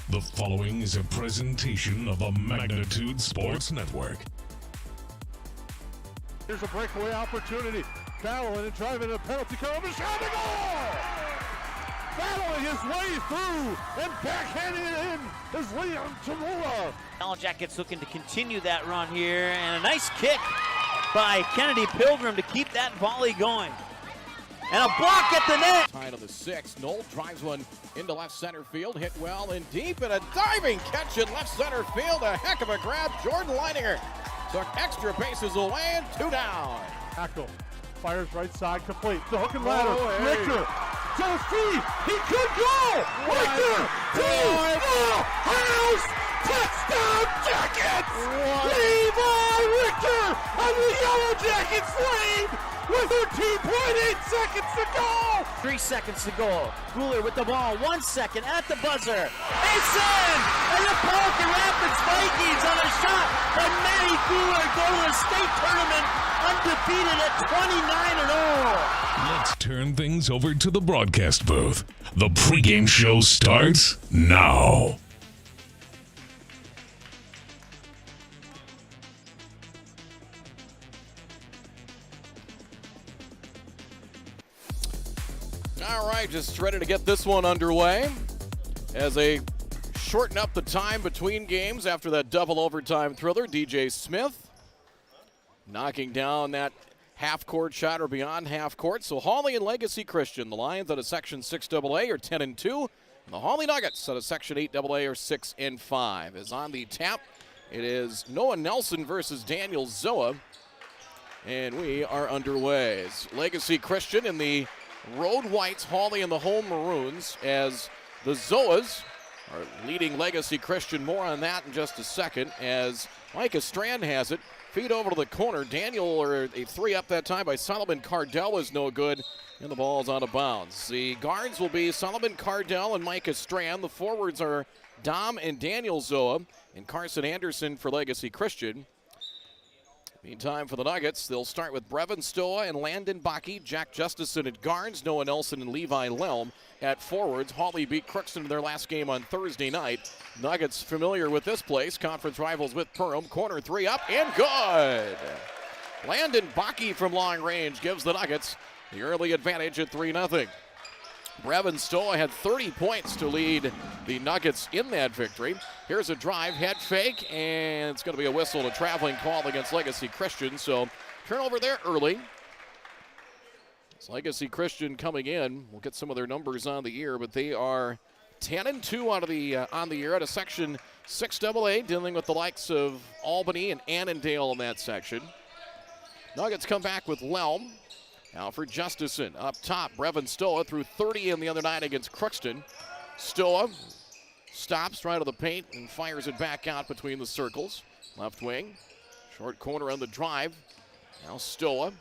The following is a presentation of a Magnitude Sports Network. Here's a breakaway opportunity. Battling and driving a penalty kill. The shot and goal! Battling his way through and backhanding it in is Leon Tamula. Yellow Jackets looking to continue that run here, and a nice kick by Kennedy Pilgrim to keep that volley going. And a block at the net. Tied on the 6th. Knoll drives one into left center field. Hit well and deep, and a diving catch in left center field. A heck of a grab. Jordan Leininger took extra bases away and 2 down. Hackle fires right side complete. The hook and ladder. Hey. Richter to the feet. He could go. Richter to house. Touchdown Jackets. Levi Richter on the Yellow Jackets lead with 13.8 seconds to go. 3 seconds to go. Guler with the ball. 1 second at the buzzer. It's in! And the Pelican Rapids Vikings on a shot by Matty Guler go to the state tournament undefeated at 29-0. Let's turn things over to the broadcast booth. The pregame show starts now. All right, just ready to get this one underway as they shorten up the time between games after that double overtime thriller. DJ Smith knocking down that half-court shot or beyond half-court. So Hawley and Legacy Christian, the Lions out of Section 6AA are 10-2. And the Hawley Nuggets out of Section 8AA are 6-5. As on the tap, it is Noah Nelson versus Daniel Zoa. And we are underway. It's Legacy Christian in the Road Whites, Hawley in the home Maroons, as the Zoas are leading Legacy Christian. More on that in just a second, as Micah Strand has it. Feed over to the corner. Daniel, or a 3 up that time by Solomon Cardell, is no good, and the ball is out of bounds. The guards will be Solomon Cardell and Micah Strand. The forwards are Dom and Daniel Zoa, and Carson Anderson for Legacy Christian. Meantime, for the Nuggets, they'll start with Brevin Stoa and Landon Bakke, Jack Justison at guards, Noah Nelson and Levi Lelm at forwards. Hawley beat Crookston in their last game on Thursday night. Nuggets familiar with this place, conference rivals with Perham. Corner 3 up and good. Landon Bakke from long range gives the Nuggets the early advantage at 3-0. Brevin Stoa had 30 points to lead the Nuggets in that victory. Here's a drive, head fake, and it's going to be a whistle and a traveling call against Legacy Christian. So turnover there early. It's Legacy Christian coming in. We'll get some of their numbers on the year, but they are 10-2 out of the on the year out of Section 6AA, dealing with the likes of Albany and Annandale in that section. Nuggets come back with Lelm. Now for Justison, up top, Brevin Stoa threw 30 in the other night against Crookston. Stoa stops right of the paint and fires it back out between the circles. Left wing, short corner on the drive. Now Stoa.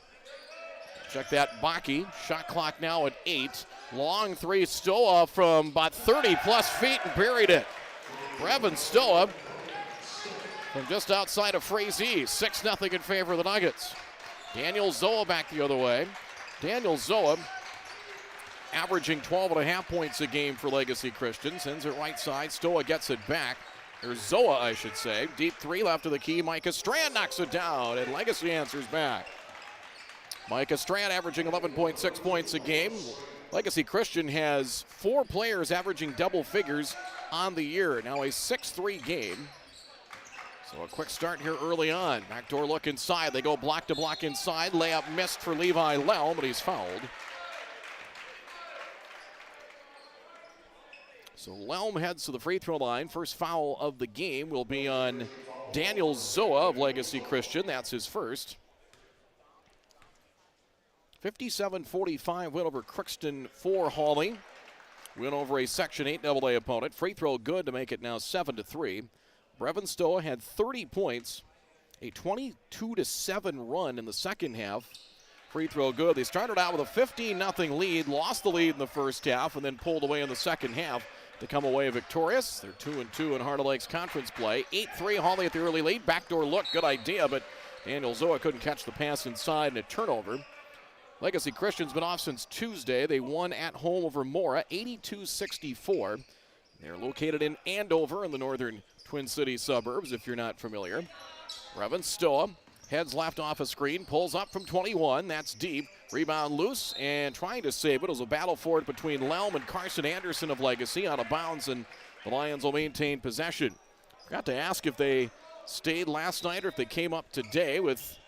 Check that, Bakke. Shot clock now at 8. Long 3, Stoa from about 30-plus feet and buried it. Brevin Stoa from just outside of Frazee. 6-0 in favor of the Nuggets. Daniel Zoa back the other way. Daniel Zoa averaging 12.5 points a game for Legacy Christian. Sends it right side. Stoa gets it back. Or Zoa, I should say. Deep 3 left of the key. Micah Strand knocks it down, and Legacy answers back. Micah Strand averaging 11.6 points a game. Legacy Christian has 4 players averaging double figures on the year. Now a 6-3 game. So a quick start here early on. Backdoor look inside. They go block to block inside. Layup missed for Levi Lelm, but he's fouled. So Lelm heads to the free throw line. First foul of the game will be on Daniel Zoa of Legacy Christian. That's his first. 57-45 win over Crookston for Hawley. Win over a Section 8AA opponent. Free throw good to make it now 7-3. Brevin Stoa had 30 points, a 22-7 run in the second half. Free throw good. They started out with a 15-0 lead, lost the lead in the first half, and then pulled away in the second half to come away victorious. They're 2-2 in Heart of Lakes conference play. 8-3 Hawley at the early lead. Backdoor look, good idea, but Daniel Zoa couldn't catch the pass inside and a turnover. Legacy Christian's been off since Tuesday. They won at home over Mora, 82-64. They're located in Andover in the northern Twin Cities suburbs, if you're not familiar. Brevin Stoa heads left off a screen, pulls up from 21. That's deep. Rebound loose and trying to save it. It was a battle for it between Lelm and Carson Anderson of Legacy, out of bounds, and the Lions will maintain possession. Forgot to ask if they stayed last night or if they came up today with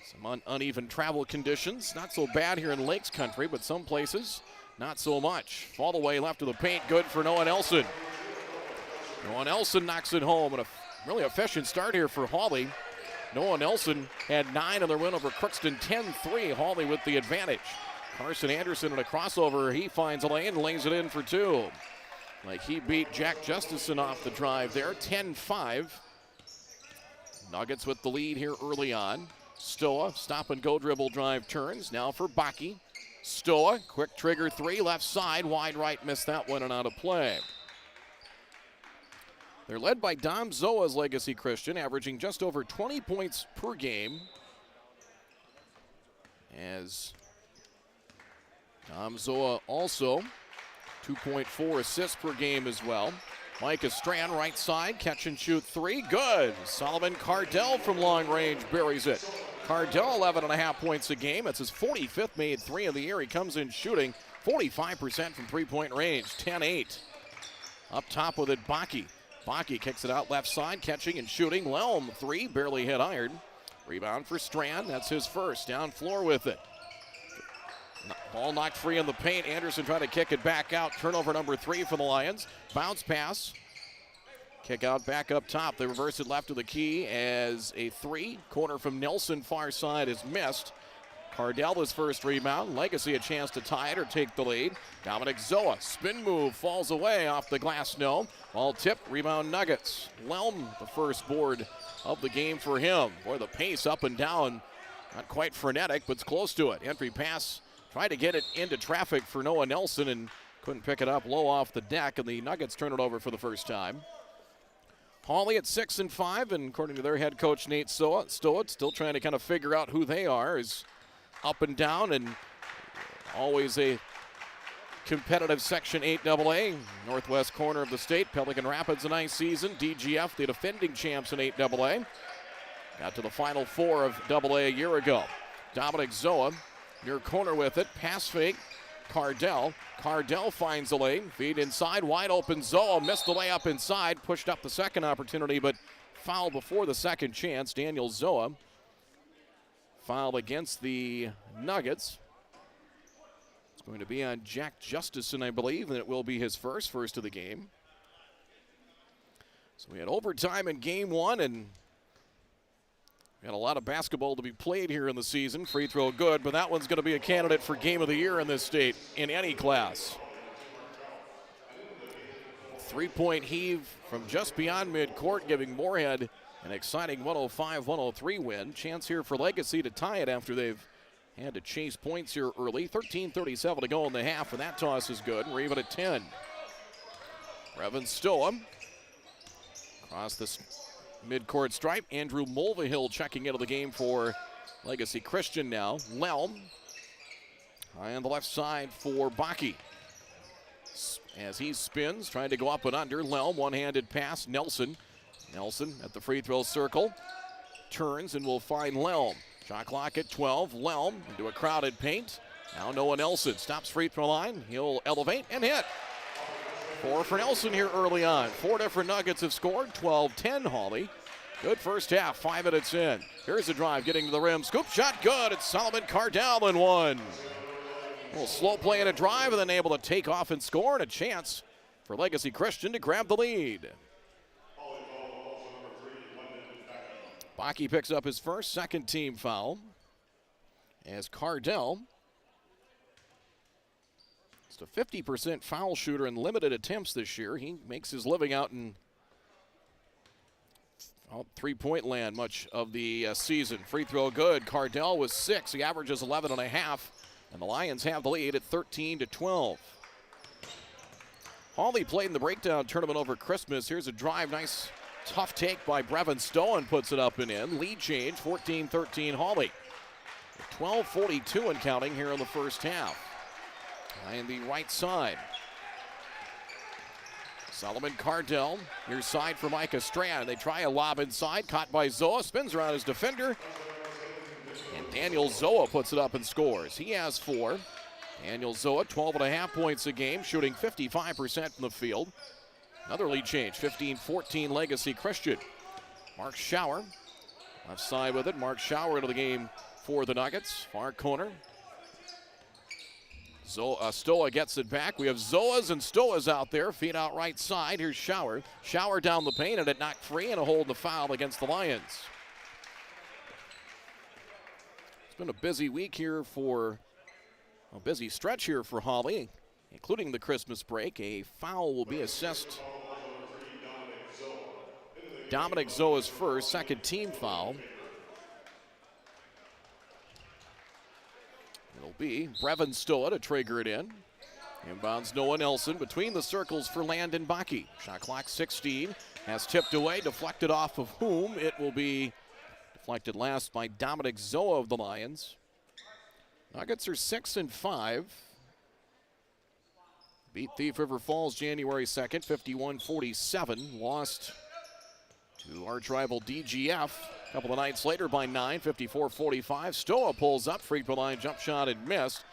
some uneven travel conditions. Not so bad here in Lakes Country, but some places not so much. Fall away left of the paint, good for Noah Nelson. Noah Nelson knocks it home, and a really efficient start here for Hawley. Noah Nelson had 9 in their win over Crookston, 10-3. Hawley with the advantage. Carson Anderson in a crossover. He finds a lane and lays it in for 2. Like he beat Jack Justison off the drive there, 10-5. Nuggets with the lead here early on. Stoa, stop and go dribble drive turns. Now for Baki. Stoa, quick trigger 3, left side, wide right, missed that one and out of play. They're led by Dom Zoa's Legacy Christian, averaging just over 20 points per game. As Dom Zoa also 2.4 assists per game as well. Micah Strand, right side, catch and shoot 3, good. Solomon Cardell from long range buries it. Cardell 11.5 points a game. It's his 45th made 3 of the year. He comes in shooting 45% from three-point range, 10-8. Up top with it, Baki. Baki kicks it out left side, catching and shooting. Lelm 3, barely hit iron. Rebound for Strand, that's his first. Down floor with it. Ball knocked free in the paint. Anderson trying to kick it back out. Turnover number 3 for the Lions. Bounce pass. Kick out back up top. They reverse it left of the key as a 3. Corner from Nelson, far side is missed. Cardell his first rebound. Legacy a chance to tie it or take the lead. Dominic Zoa, spin move, falls away off the glass, no. Ball tipped, rebound Nuggets. Lelm, the first board of the game for him. Boy, the pace up and down, not quite frenetic, but it's close to it. Entry pass, tried to get it into traffic for Noah Nelson and couldn't pick it up low off the deck, and the Nuggets turn it over for the first time. Hawley at 6-5, and according to their head coach Nate Stoa, still trying to kind of figure out who they are, is up and down, and always a competitive Section 8 AA, northwest corner of the state. Pelican Rapids a nice season. DGF, the defending champs in 8 AA. Got to the Final Four of AA a year ago. Dominic Zoa near corner with it. Pass fake. Cardell. Cardell finds the lane. Feed inside. Wide open. Zoa missed the layup inside. Pushed up the second opportunity, but fouled before the second chance. Daniel Zoa fouled against the Nuggets. It's going to be on Jack Justison, I believe, and it will be his first of the game. So we had overtime in game 1, and we had a lot of basketball to be played here in the season. Free throw good, but that one's going to be a candidate for game of the year in this state in any class. 3-point heave from just beyond midcourt, giving Moorhead an exciting 105-103 win. Chance here for Legacy to tie it after they've had to chase points here early. 13:37 to go in the half, and that toss is good. We're even at 10. Brevin Stoa across the midcourt stripe. Andrew Mulvihill checking into the game for Legacy Christian now. Lelm high on the left side for Baki. As he spins, trying to go up and under. Lelm, one-handed pass. Nelson at the free throw circle. Turns and will find Lelm. Shot clock at 12. Lelm into a crowded paint. Now Noah Nelson stops free throw line. He'll elevate and hit. 4 for Nelson here early on. 4 different Nuggets have scored. 12-10 Hawley. Good first half, 5 minutes in. Here's the drive, getting to the rim. Scoop shot good. It's Solomon Cardell in one. A little slow play in a drive, and then able to take off and score, and a chance for Legacy Christian to grab the lead. Baki picks up his first, second team foul as Cardell, just a 50% foul shooter in limited attempts this year. He makes his living out in three-point land much of the season. Free throw good. Cardell with 6. He averages 11.5, and the Lions have the lead at 13-12. Hawley played in the breakdown tournament over Christmas. Here's a drive, nice tough take by Brevin Stoa, puts it up and in. Lead change, 14-13 Hawley. 12:42 and counting here in the first half. And the right side. Solomon Cardell, near side for Micah Strand. They try a lob inside, caught by Zoa, spins around his defender. And Daniel Zoa puts it up and scores. He has 4. Daniel Zoa, 12.5 points a game, shooting 55% from the field. Another lead change, 15-14 Legacy Christian. Mark Schauer, left side with it. Mark Schauer into the game for the Nuggets. Far corner. Stoa gets it back. We have Zoas and Stoas out there. Feet out right side. Here's Schauer. Schauer down the paint and it knocked free and a hold the foul against the Lions. It's been a busy week here for, a busy stretch here for Hawley, including the Christmas break. A foul will be assessed. Dominic Zoa's first, second team foul. It'll be Brevin Stoa to trigger it in. Inbounds Noah Nelson between the circles for Landon Bakke. Shot clock 16. Has tipped away, deflected off of whom? It will be deflected last by Dominic Zoa of the Lions. Nuggets are 6-5. Beat Thief River Falls January 2nd, 51-47. Lost to arch rival DGF a couple of nights later by 9, 54-45. Stoa pulls up, free throw line jump shot and missed.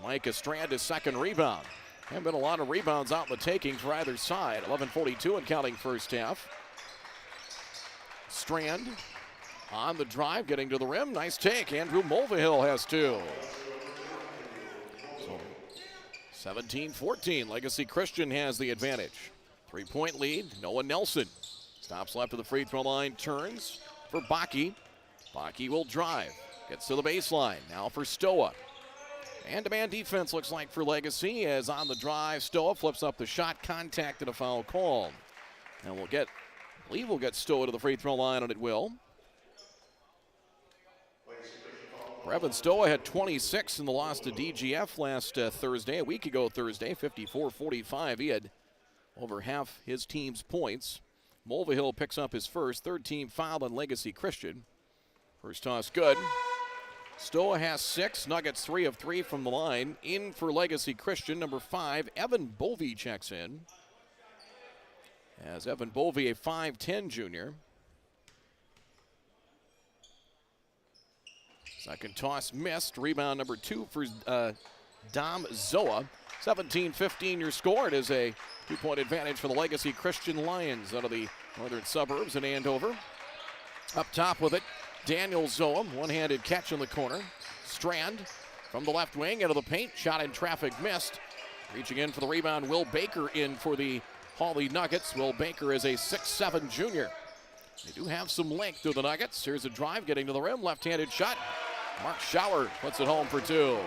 Micah Strand his second rebound. Haven't been a lot of rebounds out in the taking for either side. 11:42 and counting first half. Strand on the drive, getting to the rim. Nice take. Andrew Mulvihill has 2. So 17-14. Legacy Christian has the advantage. 3-point lead. Noah Nelson stops left of the free throw line, turns for Bakke. Bakke will drive. Gets to the baseline. Now for Stoa. Man-to-man defense looks like for Legacy as on the drive, Stoa flips up the shot, contact and a foul call. And I believe we'll get Stoa to the free throw line, and it will. Brevin Stoa had 26 in the loss to DGF last Thursday, a week ago Thursday, 54-45. He had over half his team's points. Mulvihill picks up his first, third team foul on Legacy Christian. First toss good. Stoa has 6, Nuggets 3 of 3 from the line. In for Legacy Christian, number 5, Evan Bovey checks in. As Evan Bovey, a 5'10 junior. Second toss missed. Rebound number 2 for Dom Zoa. 17-15 your score. It is a 2-point advantage for the Legacy Christian Lions out of the northern suburbs in Andover. Up top with it, Daniel Zoa, one-handed catch in the corner. Strand from the left wing into the paint. Shot in traffic missed. Reaching in for the rebound, Will Baker in for the Hawley Nuggets. Will Baker is a 6'7 junior. They do have some length to the Nuggets. Here's a drive getting to the rim. Left-handed shot. Mark Schauer puts it home for 2.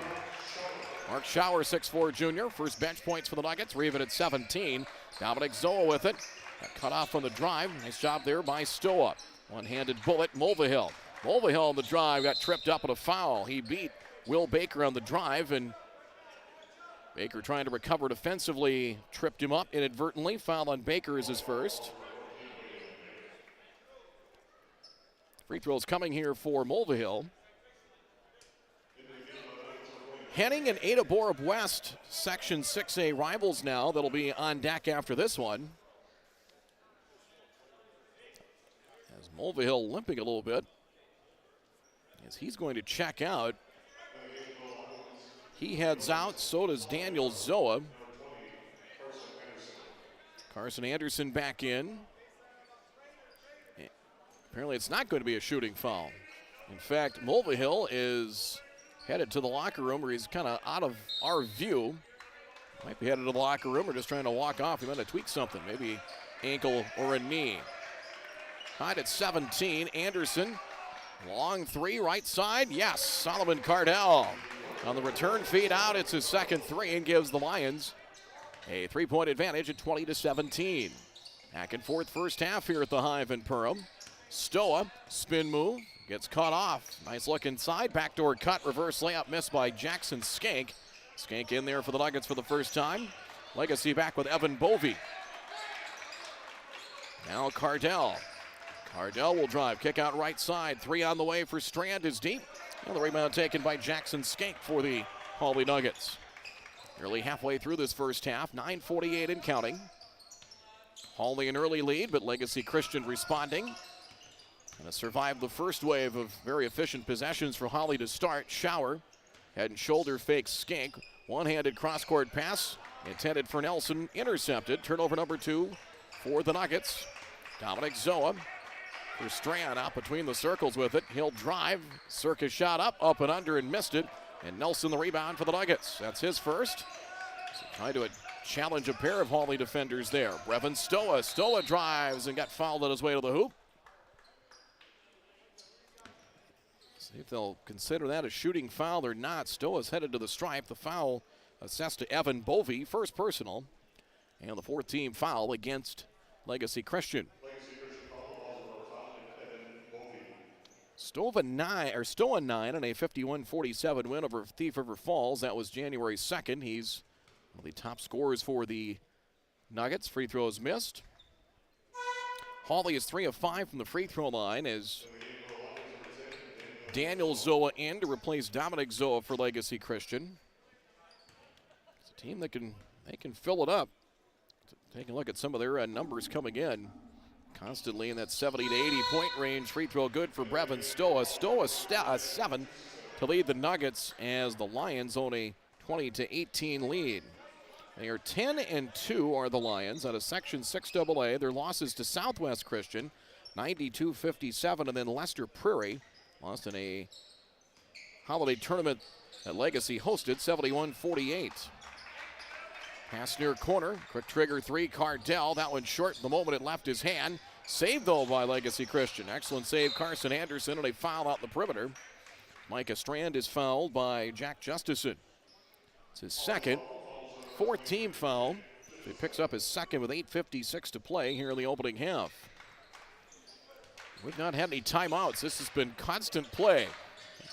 Mark Schauer, 6'4 junior. First bench points for the Nuggets. We're even at 17. Dominic Zoa with it. Got cut off on the drive. Nice job there by Stoa. One-handed bullet, Mulvihill. Mulvihill on the drive got tripped up at a foul. He beat Will Baker on the drive, and Baker trying to recover defensively, tripped him up inadvertently. Foul on Baker is his first. Free throws coming here for Mulvihill. Henning and Ada Borup West, Section 6A rivals now. That'll be on deck after this one. As Mulvihill limping a little bit, as he's going to check out. He heads out, so does Daniel Zoa. Carson Anderson back in. Apparently it's not going to be a shooting foul. In fact, Mulvihill is headed to the locker room, where he's kind of out of our view. Might be headed to the locker room or just trying to walk off. He might have tweaked something, maybe ankle or a knee. Tied at 17, Anderson. Long 3, right side, yes, Solomon Cardell. On the return feed out, it's his second 3 and gives the Lions a 3-point advantage at 20-17. Back and forth first half here at the Hive in Perham. Stoa, spin move, gets caught off. Nice look inside, backdoor cut, reverse layup missed by Jackson Skank. Skank in there for the Nuggets for the first time. Legacy back with Evan Bovey. Now Cardell. Cardell will drive, kick out right side. 3 on the way for Strand is deep. And the rebound taken by Jackson Skank for the Hawley Nuggets. Nearly halfway through this first half, 9:48 and counting. Hawley an early lead, but Legacy Christian responding. And survived the first wave of very efficient possessions for Hawley to start. Shower, head and shoulder fake Skank. One-handed cross-court pass intended for Nelson, intercepted. Turnover number 2 for the Nuggets. Dominic Zoa for Strand out between the circles with it. He'll drive. Circus shot up and under and missed it. And Nelson the rebound for the Nuggets. That's his first. So trying to challenge a pair of Hawley defenders there. Brevin Stoa. Stoa drives and got fouled on his way to the hoop. See if they'll consider that a shooting foul or not. Stoa's headed to the stripe. The foul assessed to Evan Bovey, first personal. And the 4th-team foul against Legacy Christian. Stoa 9 in a 51-47 win over Thief River Falls. That was January 2nd. He's one of the top scorers for the Nuggets. Free throws missed. Hawley is 3 of 5 from the free throw line as Daniel Zoa in to replace Dominic Zoa for Legacy Christian. It's a team that can fill it up. Take a look at some of their numbers coming in. Constantly in that 70 to 80 point range. Free throw good for Brevin Stoa. Stoa 7 to lead the Nuggets as the Lions own a 20 to 18 lead. They are 10-2 are the Lions out of Section 6AA. Their losses to Southwest Christian, 92-57, and then Lester Prairie lost in a holiday tournament that Legacy hosted, 71-48. Pass near corner, quick trigger 3, Cardell. That one short the moment it left his hand. Saved though by Legacy Christian. Excellent save, Carson Anderson, and a foul out in the perimeter. Micah Strand is fouled by Jack Justison. It's his second, 4th team foul. He picks up his second with 8:56 to play here in the opening half. We've not had any timeouts. This has been constant play.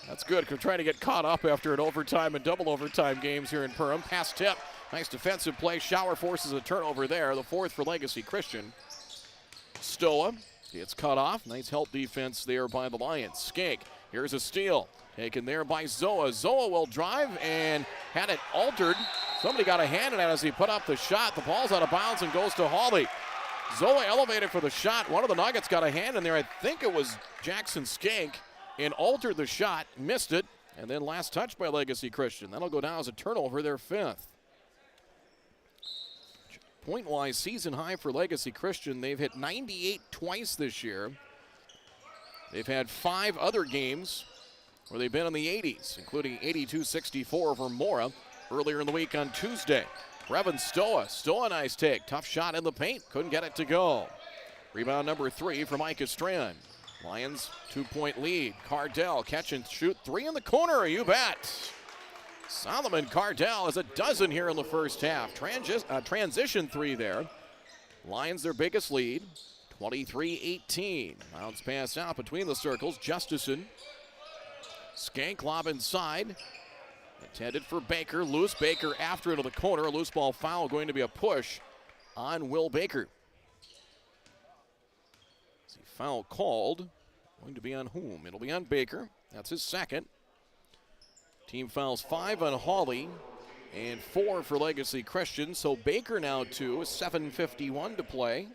That's good. We're trying to get caught up after an overtime and double overtime games here in Perham. Pass tip. Nice defensive play. Shower forces a turnover there. The 4th for Legacy Christian. Stoa gets cut off. Nice help defense there by the Lions. Skank. Here's a steal. Taken there by Zoa. Zoa will drive and had it altered. Somebody got a hand in it as he put up the shot. The ball's out of bounds and goes to Hawley. Zoa elevated for the shot. One of the Nuggets got a hand in there. I think it was Jackson Skank, and altered the shot. Missed it. And then last touch by Legacy Christian. That'll go down as a turnover, their 5th. Point-wise, season high for Legacy Christian. They've hit 98 twice this year. They've had 5 other games where they've been in the 80s, including 82-64 over Mora earlier in the week on Tuesday. Brevin Stoa. Stoa, nice take. Tough shot in the paint. Couldn't get it to go. Rebound number 3 for Micah Strand. Lions 2-point lead. Cardell catch and shoot 3 in the corner. You bet. Solomon Cardell has a dozen here in the first half. Transition 3 there. Lions their biggest lead, 23-18. Bounce pass out between the circles. Justison. Skank lob inside. Intended for Baker. Loose. Baker after into the corner. A loose ball foul going to be a push on Will Baker. See foul called. Going to be on whom? It'll be on Baker. That's his second. Team fouls 5 on Hawley and 4 for Legacy Christian. So Baker now 2, 7:51 to play.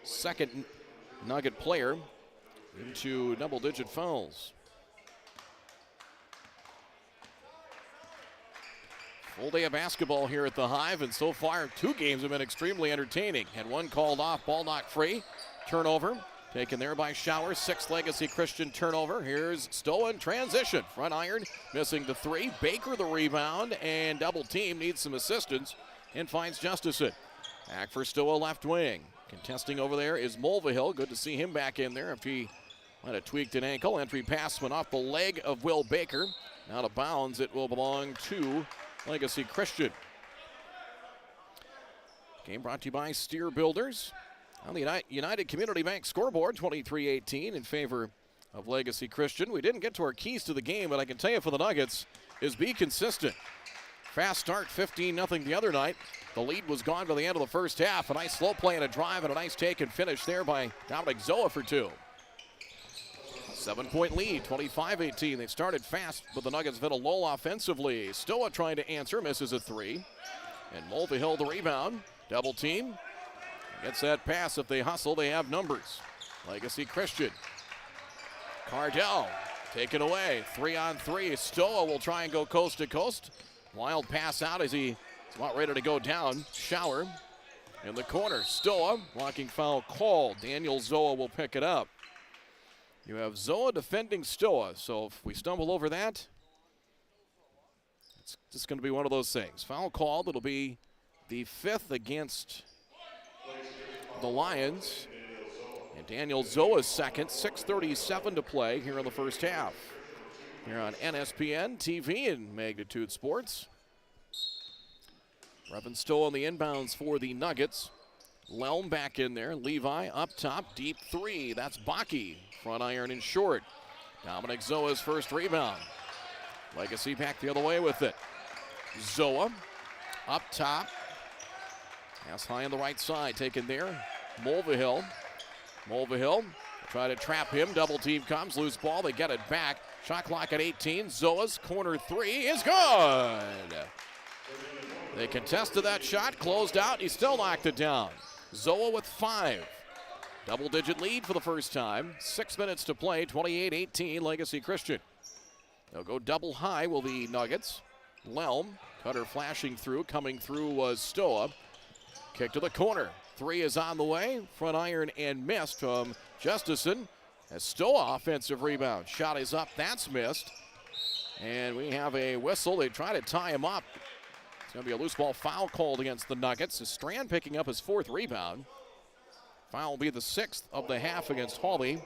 Second Nugget player into double-digit fouls. Full day of basketball here at the Hive, and so far 2 games have been extremely entertaining. Had one called off, ball knocked free, turnover. Taken there by Shower, 6th Legacy Christian turnover. Here's Stoa in transition. Front iron, missing the 3. Baker the rebound, and double team needs some assistance and finds Justison. Back for Stoa left wing. Contesting over there is Mulvihill. Good to see him back in there after he might have tweaked an ankle. Entry pass went off the leg of Will Baker. Out of bounds, it will belong to Legacy Christian. Game brought to you by Steer Builders. On the United Community Bank scoreboard, 23-18 in favor of Legacy Christian. We didn't get to our keys to the game, but I can tell you for the Nuggets is be consistent. Fast start, 15-0 the other night. The lead was gone by the end of the first half. A nice slow play and a drive and a nice take and finish there by Dominic Zoa for 2. 7-point lead, 25-18. They started fast, but the Nuggets hit a lull offensively. Stoa trying to answer, misses a 3. And Mulvihill the rebound. Double team. Gets that pass. If they hustle, they have numbers. Legacy Christian. Cardell taken away. 3-on-3. Stoa will try and go coast to coast. Wild pass out as he's about ready to go down. Shower in the corner. Stoa, blocking foul call. Daniel Zoa will pick it up. You have Zoa defending Stoa, so if we stumble over that, it's just going to be one of those things. Foul called. It'll be the 5th against the Lions. And Daniel Zoa's second. 6:37 to play here in the first half. Here on NSPN TV and Magnitude Sports. Revan Stoa on the inbounds for the Nuggets. Lelm back in there. Levi up top. Deep three. That's Baki. Front iron and short. Dominic Zoa's first rebound. Legacy back the other way with it. Zoa up top. Pass high on the right side. Taken there. Mulvihill. Try to trap him. Double team comes. Loose ball. They get it back. Shot clock at 18. Zoa's corner three is good. They contested that shot. Closed out. He still knocked it down. Zoa with 5. Double-digit lead for the first time. 6 minutes to play. 28-18. Legacy Christian. They'll go double high will the Nuggets. Lelm. Cutter flashing through. Coming through was Stoa. Kick to the corner. 3 is on the way. Front iron and missed from Justison. As Stoa offensive rebound. Shot is up. That's missed. And we have a whistle. They try to tie him up. It's going to be a loose ball foul called against the Nuggets. Strand picking up his 4th rebound. Foul will be the 6th of the half against Hawley.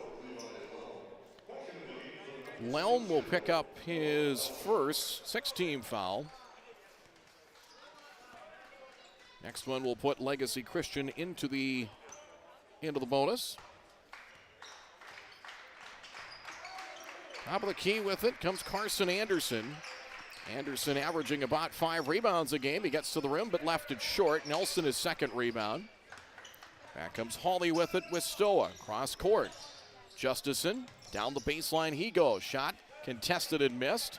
Lelm will pick up his first 6-team foul. Next one will put Legacy Christian into the bonus. Top of the key with it comes Carson Anderson. Anderson averaging about 5 rebounds a game. He gets to the rim but left it short. Nelson his second rebound. Back comes Hawley with it with Stoa. Cross court. Justison down the baseline he goes. Shot contested and missed.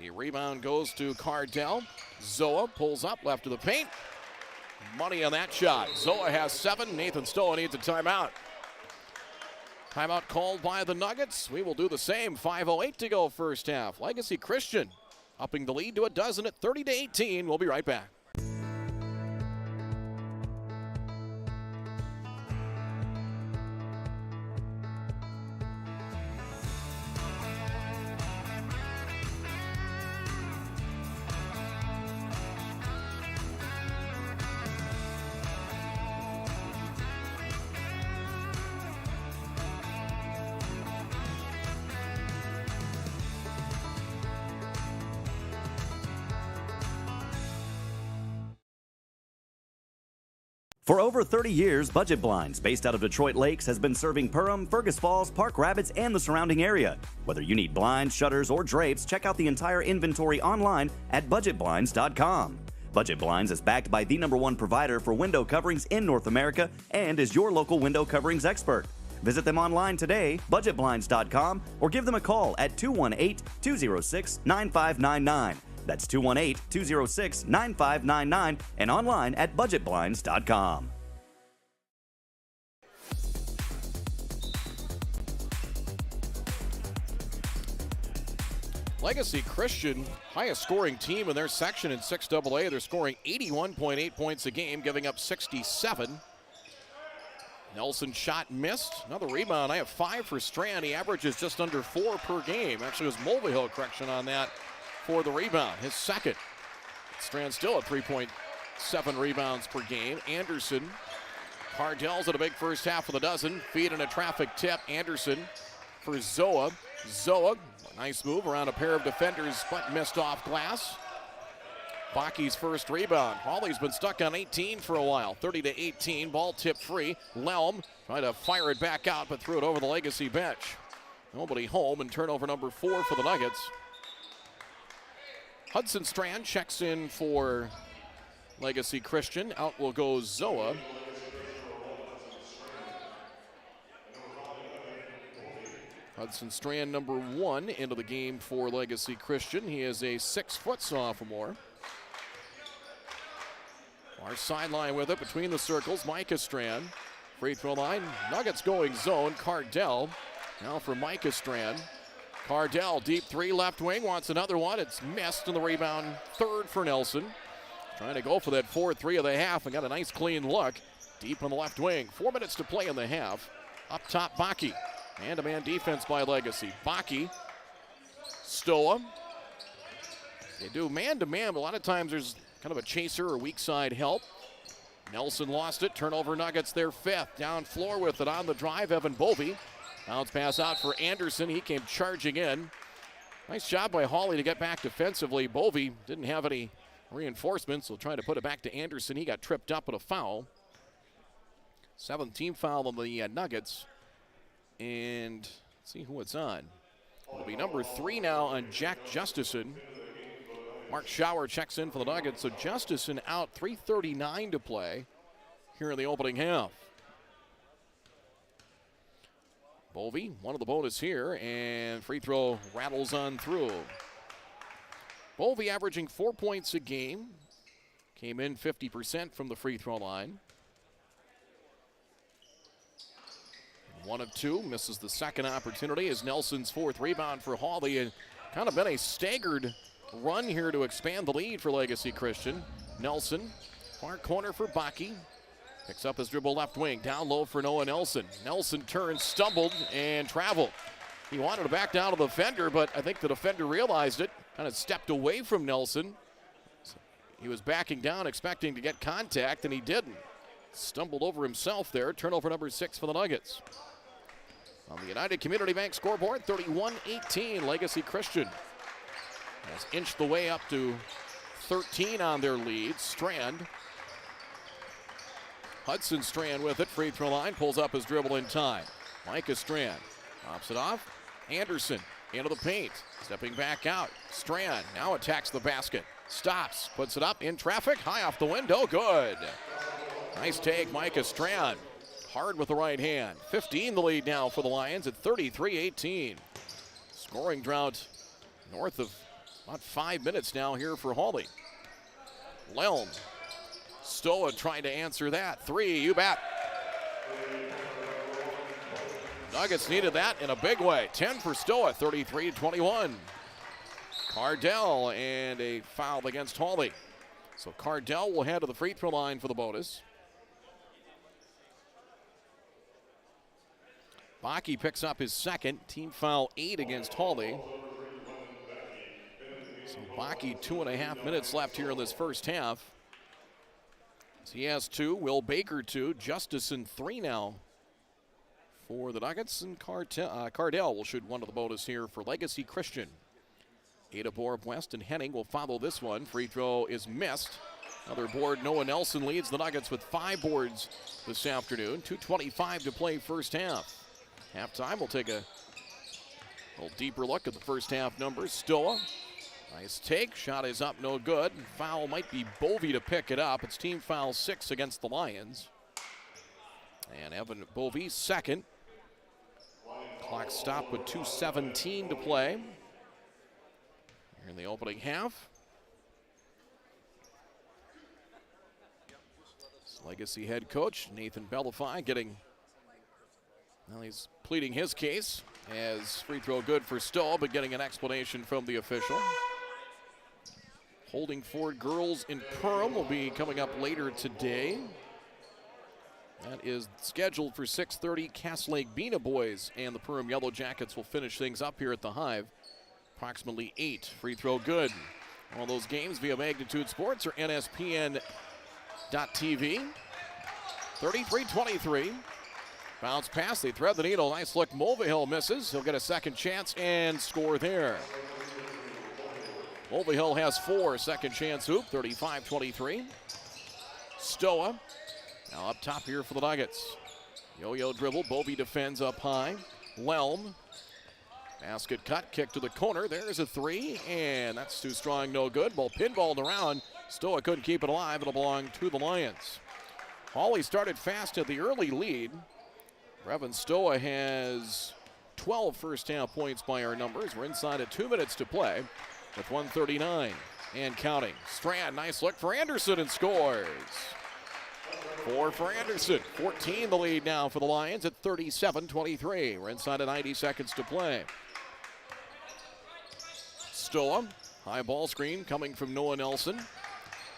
The rebound goes to Cardell. Zoa pulls up left of the paint. Money on that shot. Zoa has 7. Nathan Stoa needs a timeout. Timeout called by the Nuggets. We will do the same. 5:08 to go first half. Legacy Christian upping the lead to a dozen at 30-18. We'll be right back. For over 30 years, Budget Blinds, based out of Detroit Lakes, has been serving Perham, Fergus Falls, Park Rapids, and the surrounding area. Whether you need blinds, shutters, or drapes, check out the entire inventory online at budgetblinds.com. Budget Blinds is backed by the #1 provider for window coverings in North America and is your local window coverings expert. Visit them online today, budgetblinds.com, or give them a call at 218-206-9599. That's 218-206-9599 and online at budgetblinds.com. Legacy Christian, highest scoring team in their section in 6AA. They're scoring 81.8 points a game, giving up 67. Nelson shot missed. Another rebound. I have 5 for Strand. He averages just under 4 per game. Actually, it was Mulvihill correction on that for the rebound, his second. Strand still at 3.7 rebounds per game. Anderson, Cardell's at a big first half of the dozen. Feed in a traffic tip. Anderson for Zoa. Zoa, nice move around a pair of defenders, but missed off glass. Baki's first rebound. Hawley's been stuck on 18 for a while. 30-18, ball tip free. Lelm trying to fire it back out, but threw it over the Legacy bench. Nobody home, and turnover number 4 for the Nuggets. Hudson Strand checks in for Legacy Christian. Out will go Zoa. Hudson Strand, number 1, into the game for Legacy Christian. He is a 6-foot sophomore. Our sideline with it between the circles. Micah Strand. Free throw line. Nuggets going zone. Cardell. Now for Micah Strand. Cardell, deep three, left wing. Wants another one. It's missed, and the rebound third for Nelson. Trying to go for that 4-3 of the half and got a nice clean look. Deep on the left wing. 4 minutes to play in the half. Up top, Bakke. Man-to-man defense by Legacy. Bakke. Stoa. They do man-to-man, but a lot of times there's kind of a chaser or weak side help. Nelson lost it. Turnover Nuggets their fifth. Down floor with it on the drive. Evan Bovey. Bounce pass out for Anderson. He came charging in. Nice job by Hawley to get back defensively. Bovey didn't have any reinforcements, so trying to put it back to Anderson. He got tripped up with a foul. 7th team foul on the Nuggets. And let's see who it's on. It'll be number 3 now on Jack Justison. Mark Schauer checks in for the Nuggets. So Justison out, 3:39 to play here in the opening half. Bovey, one of the bonus here, and free throw rattles on through. Bovey averaging 4 points a game. Came in 50% from the free throw line. 1 of 2, misses the second opportunity as Nelson's 4th rebound for Hawley, and kind of been a staggered run here to expand the lead for Legacy Christian. Nelson, far corner for Bakke. Picks up his dribble left wing, down low for Noah Nelson. Nelson turns, stumbled, and traveled. He wanted to back down to the defender, but I think the defender realized it, kind of stepped away from Nelson. So he was backing down, expecting to get contact, and he didn't. Stumbled over himself there. Turnover number 6 for the Nuggets. On the United Community Bank scoreboard, 31-18, Legacy Christian has inched the way up to 13 on their lead. Strand. Hudson Strand with it, free throw line, pulls up his dribble in time. Micah Strand pops it off. Anderson into the paint, stepping back out. Strand now attacks the basket. Stops, puts it up in traffic, high off the window, good. Nice take, Micah Strand. Hard with the right hand. 15 the lead now for the Lions at 33-18. Scoring drought north of about 5 minutes now here for Hawley. Lelm. Stoa trying to answer that. 3, you bet. Nuggets needed that in a big way. 10 for Stoa, 33-21. Cardell and a foul against Hawley. So Cardell will head to the free throw line for the bonus. Bakke picks up his second. Team foul 8 against Hawley. So Bakke, 2.5 minutes left here in this first half. So he has 2. Will Baker 2. Justison 3 now for the Nuggets. And Cardell will shoot one of the bonus here for Legacy Christian. Ada Borup West and Henning will follow this one. Free throw is missed. Another board. Noah Nelson leads the Nuggets with 5 boards this afternoon. 2:25 to play first half. Halftime, we'll take a little deeper look at the first half numbers. Stoa, nice take. Shot is up, no good. Foul might be Bovey to pick it up. It's team foul 6 against the Lions. And Evan Bovey second. Clock stopped with 2:17 to play here in the opening half. Legacy head coach Nathan Bellafy getting, well, he's pleading his case as free throw good for Stoll, but getting an explanation from the official. Holding Ford girls in Perham will be coming up later today. That is scheduled for 6:30. Cass Lake Bena boys and the Perham Yellow Jackets will finish things up here at the Hive. Approximately 8. Free throw good. All those games via Magnitude Sports or NSPN.TV. 33-23. Bounce pass, they thread the needle. Nice look, Mulvihill misses. He'll get a second chance and score there. Mulvihill has 4, second chance hoop, 35-23. Stoa now up top here for the Nuggets. Yo-yo dribble, Bovey defends up high. Lelm, basket cut, kick to the corner. There's a 3, and that's too strong, no good. Ball pinballed around. Stoa couldn't keep it alive. It'll belong to the Lions. Hawley started fast at the early lead. Brevin Stoa has 12 first half points by our numbers. We're inside of 2 minutes to play with 1:39. and counting. Strand, nice look for Anderson and scores. 4 for Anderson. 14 the lead now for the Lions at 37-23. We're inside of 90 seconds to play. Stoa, high ball screen coming from Noah Nelson.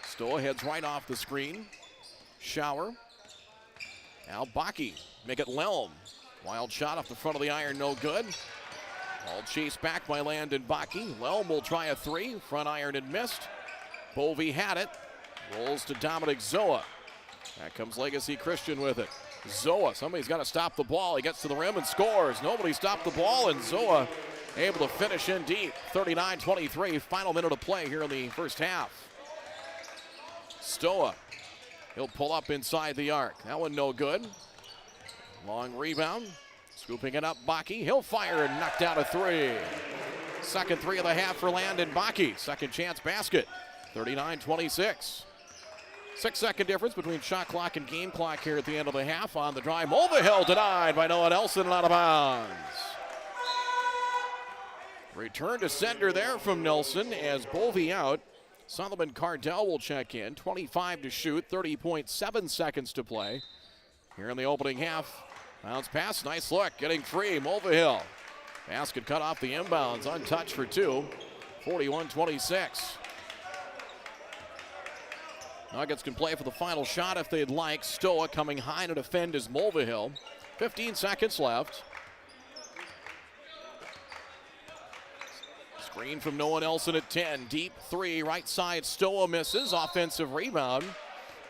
Stoa heads right off the screen. Shower. Now Baki, make it Lelm. Wild shot off the front of the iron, no good. All chased back by Landon Baki. Lelm will try a 3. Front iron and missed. Bovey had it. Rolls to Dominic Zoa. That comes Legacy Christian with it. Zoa, somebody's got to stop the ball. He gets to the rim and scores. Nobody stopped the ball, and Zoa able to finish in deep. 39-23, final minute of play here in the first half. Stoa, he'll pull up inside the arc. That one no good. Long rebound. Scooping it up, Baki. He'll fire and knock down a 3. Second 3 of the half for Landon Baki. Second chance basket. 39-26. 6-second difference between shot clock and game clock here at the end of the half. On the drive, Mulvihill denied by Noah Nelson and out of bounds. Return to sender there from Nelson as Bovey out. Solomon Cardell will check in. 25 to shoot, 30.7 seconds to play. Here in the opening half. Bounce pass, nice look, getting free, Mulvihill. Basket cut off the inbounds, untouched for 2. 41-26. Nuggets can play for the final shot if they'd like. Stoa coming high to defend is Mulvihill. 15 seconds left. Screen from Noah Nelson at 10. Deep 3, right side, Stoa misses. Offensive rebound.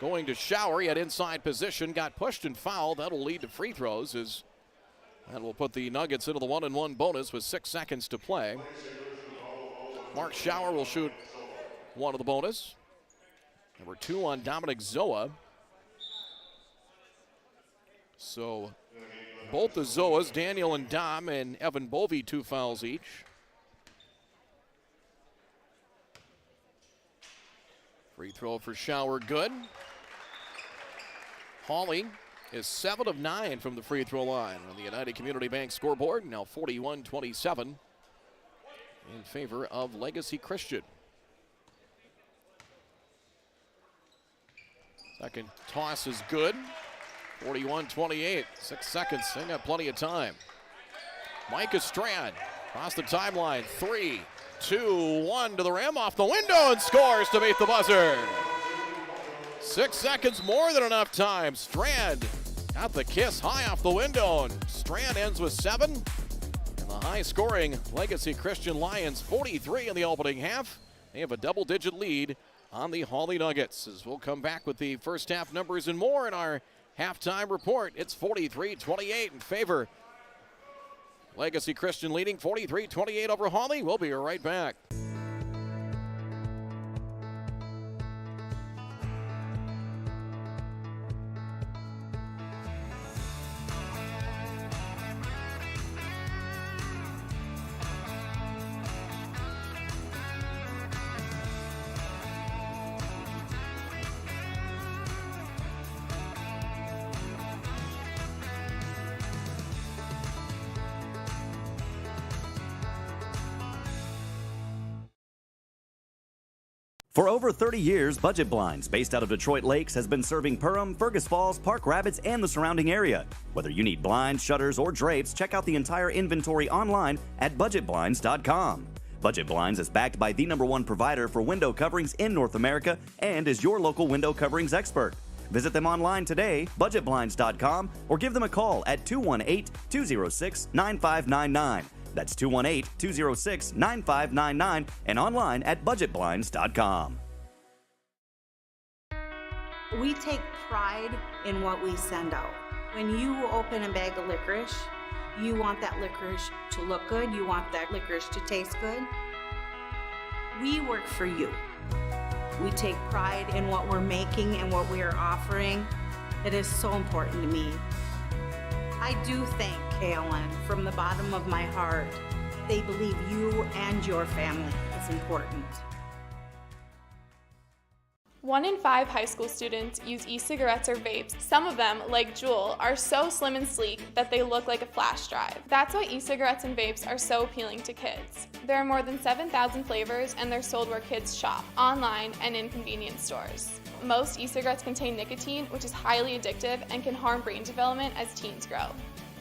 Going to Shower, he had inside position, got pushed and fouled. That'll lead to free throws. That will put the Nuggets into the 1-and-1 bonus with 6 seconds to play. Mark Shower will shoot one of the bonus. Number 2 on Dominic Zoa. So both the Zoas, Daniel and Dom, and Evan Bovey, 2 fouls each. Free throw for Shower, good. Hawley is 7 of 9 from the free throw line on the United Community Bank scoreboard. Now 41-27 in favor of Legacy Christian. Second toss is good. 41-28, 6 seconds, they got plenty of time. Micah Strand across the timeline, 3, 2, 1 to the rim, off the window, and scores to beat the buzzer. 6 seconds, more than enough time. Strand got the kiss high off the window, and Strand ends with 7. And the high-scoring Legacy Christian Lions, 43 in the opening half. They have a double-digit lead on the Hawley Nuggets. As we'll come back with the first half numbers and more in our halftime report. It's 43-28 in favor. Legacy Christian leading 43-28 over Hawley. We'll be right back. For over 30 years, Budget Blinds, based out of Detroit Lakes, has been serving Perham, Fergus Falls, Park Rapids, and the surrounding area. Whether you need blinds, shutters, or drapes, check out the entire inventory online at budgetblinds.com. Budget Blinds is backed by the #1 provider for window coverings in North America and is your local window coverings expert. Visit them online today, budgetblinds.com, or give them a call at 218-206-9599. That's 218-206-9599 and online at budgetblinds.com. We take pride in what we send out. When you open a bag of licorice, you want that licorice to look good, you want that licorice to taste good. We work for you. We take pride in what we're making and what we are offering. It is so important to me. I do thank KLN from the bottom of my heart. They believe you and your family is important. 1 in 5 high school students use e-cigarettes or vapes. Some of them, like Juul, are so slim and sleek that they look like a flash drive. That's why e-cigarettes and vapes are so appealing to kids. There are more than 7,000 flavors and they're sold where kids shop, online and in convenience stores. Most e-cigarettes contain nicotine, which is highly addictive and can harm brain development as teens grow.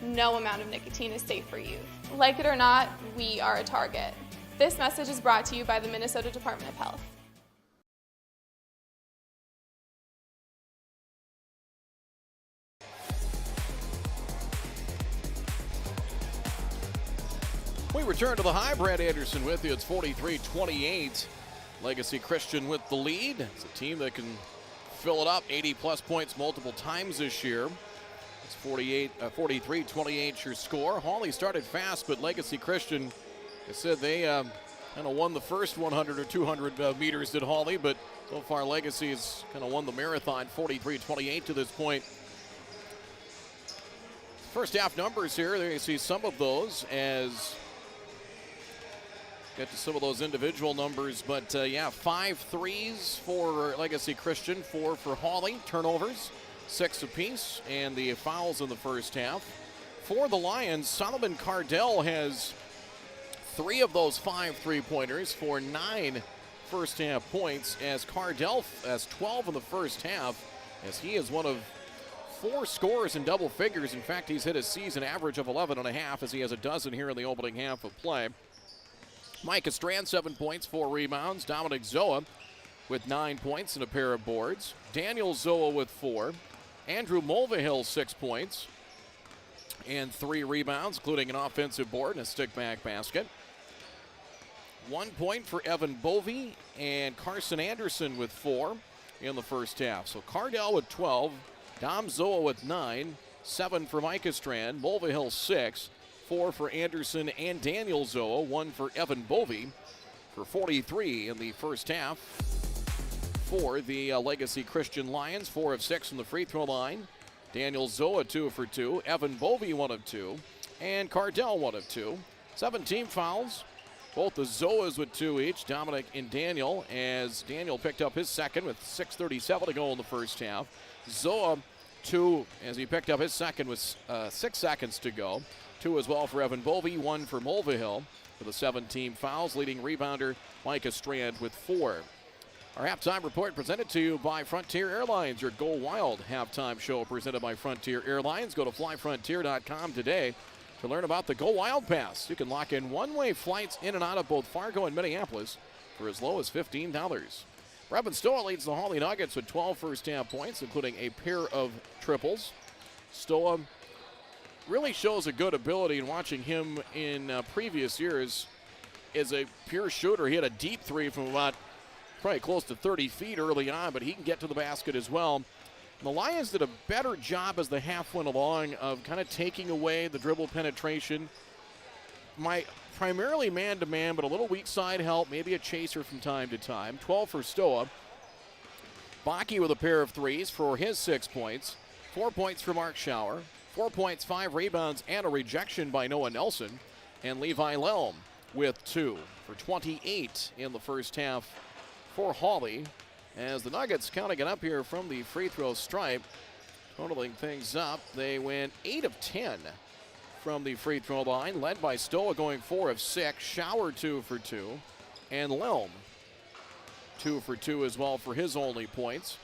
No amount of nicotine is safe for youth. Like it or not, we are a target. This message is brought to you by the Minnesota Department of Health. We return to the high. Brad Anderson with you. It's 43-28. Legacy Christian with the lead. It's a team that can fill it up. 80-plus points multiple times this year. It's 43-28 your score. Hawley started fast, but Legacy Christian, I said they kind of won the first 100 or 200 meters did Hawley, but so far Legacy has kind of won the marathon 43-28 to this point. First half numbers here, there you see some of those as get to some of those individual numbers, but yeah, 5 threes for Legacy Christian, 4 for Hawley. Turnovers, 6 apiece, and the fouls in the first half. For the Lions, Solomon Cardell has 3 of those 5 3-pointers for 9 first half points, as Cardell has 12 in the first half, as he is one of 4 scorers in double figures. In fact, he's hit a season average of 11.5 as he has a dozen here in the opening half of play. Micah Strand, 7 points, 4 rebounds. Dominic Zoa with 9 points and a pair of boards. Daniel Zoa with 4. Andrew Mulvihill, 6 points and 3 rebounds, including an offensive board and a stick-back basket. 1 point for Evan Bovey and Carson Anderson with 4 in the first half. So Cardell with 12, Dom Zoa with 9, 7 for Micah Strand, Mulvihill 6, 4 for Anderson and Daniel Zoa, 1 for Evan Bovey for 43 in the first half. For the Legacy Christian Lions, 4 of 6 from the free throw line. Daniel Zoa 2 for 2, Evan Bovey 1 of 2, and Cardell 1 of 2. 17 fouls, both the Zoas with 2 each, Dominic and Daniel, as Daniel picked up his second with 6:37 to go in the first half. Zoa 2 as he picked up his second with 6 seconds to go. 2 as well for Evan Bovey, 1 for Mulvihill for the 17 fouls. Leading rebounder Micah Strand with 4. Our halftime report presented to you by Frontier Airlines. Your Go Wild halftime show presented by Frontier Airlines. Go to flyfrontier.com today to learn about the Go Wild Pass. You can lock in one-way flights in and out of both Fargo and Minneapolis for as low as $15. Brevin Stoa leads the Hawley Nuggets with 12 first-half points, including a pair of triples. Stoa really shows a good ability, in watching him in previous years as a pure shooter. He had a deep 3 from about probably close to 30 feet early on, but he can get to the basket as well. And the Lions did a better job as the half went along of kind of taking away the dribble penetration. Primarily man-to-man, but a little weak side help, maybe a chaser from time to time. 12 for Stoa. Bakke with a pair of threes for his 6 points. 4 points for Mark Schauer. 4 points, 5 rebounds, and a rejection by Noah Nelson. And Levi Lelm with 2 for 28 in the first half for Hawley, as the Nuggets counting it up here from the free throw stripe, totaling things up. They went 8 of 10 from the free throw line, led by Stoa going 4 of 6, Schauer 2 for 2, and Lelm 2 for 2 as well for his only points.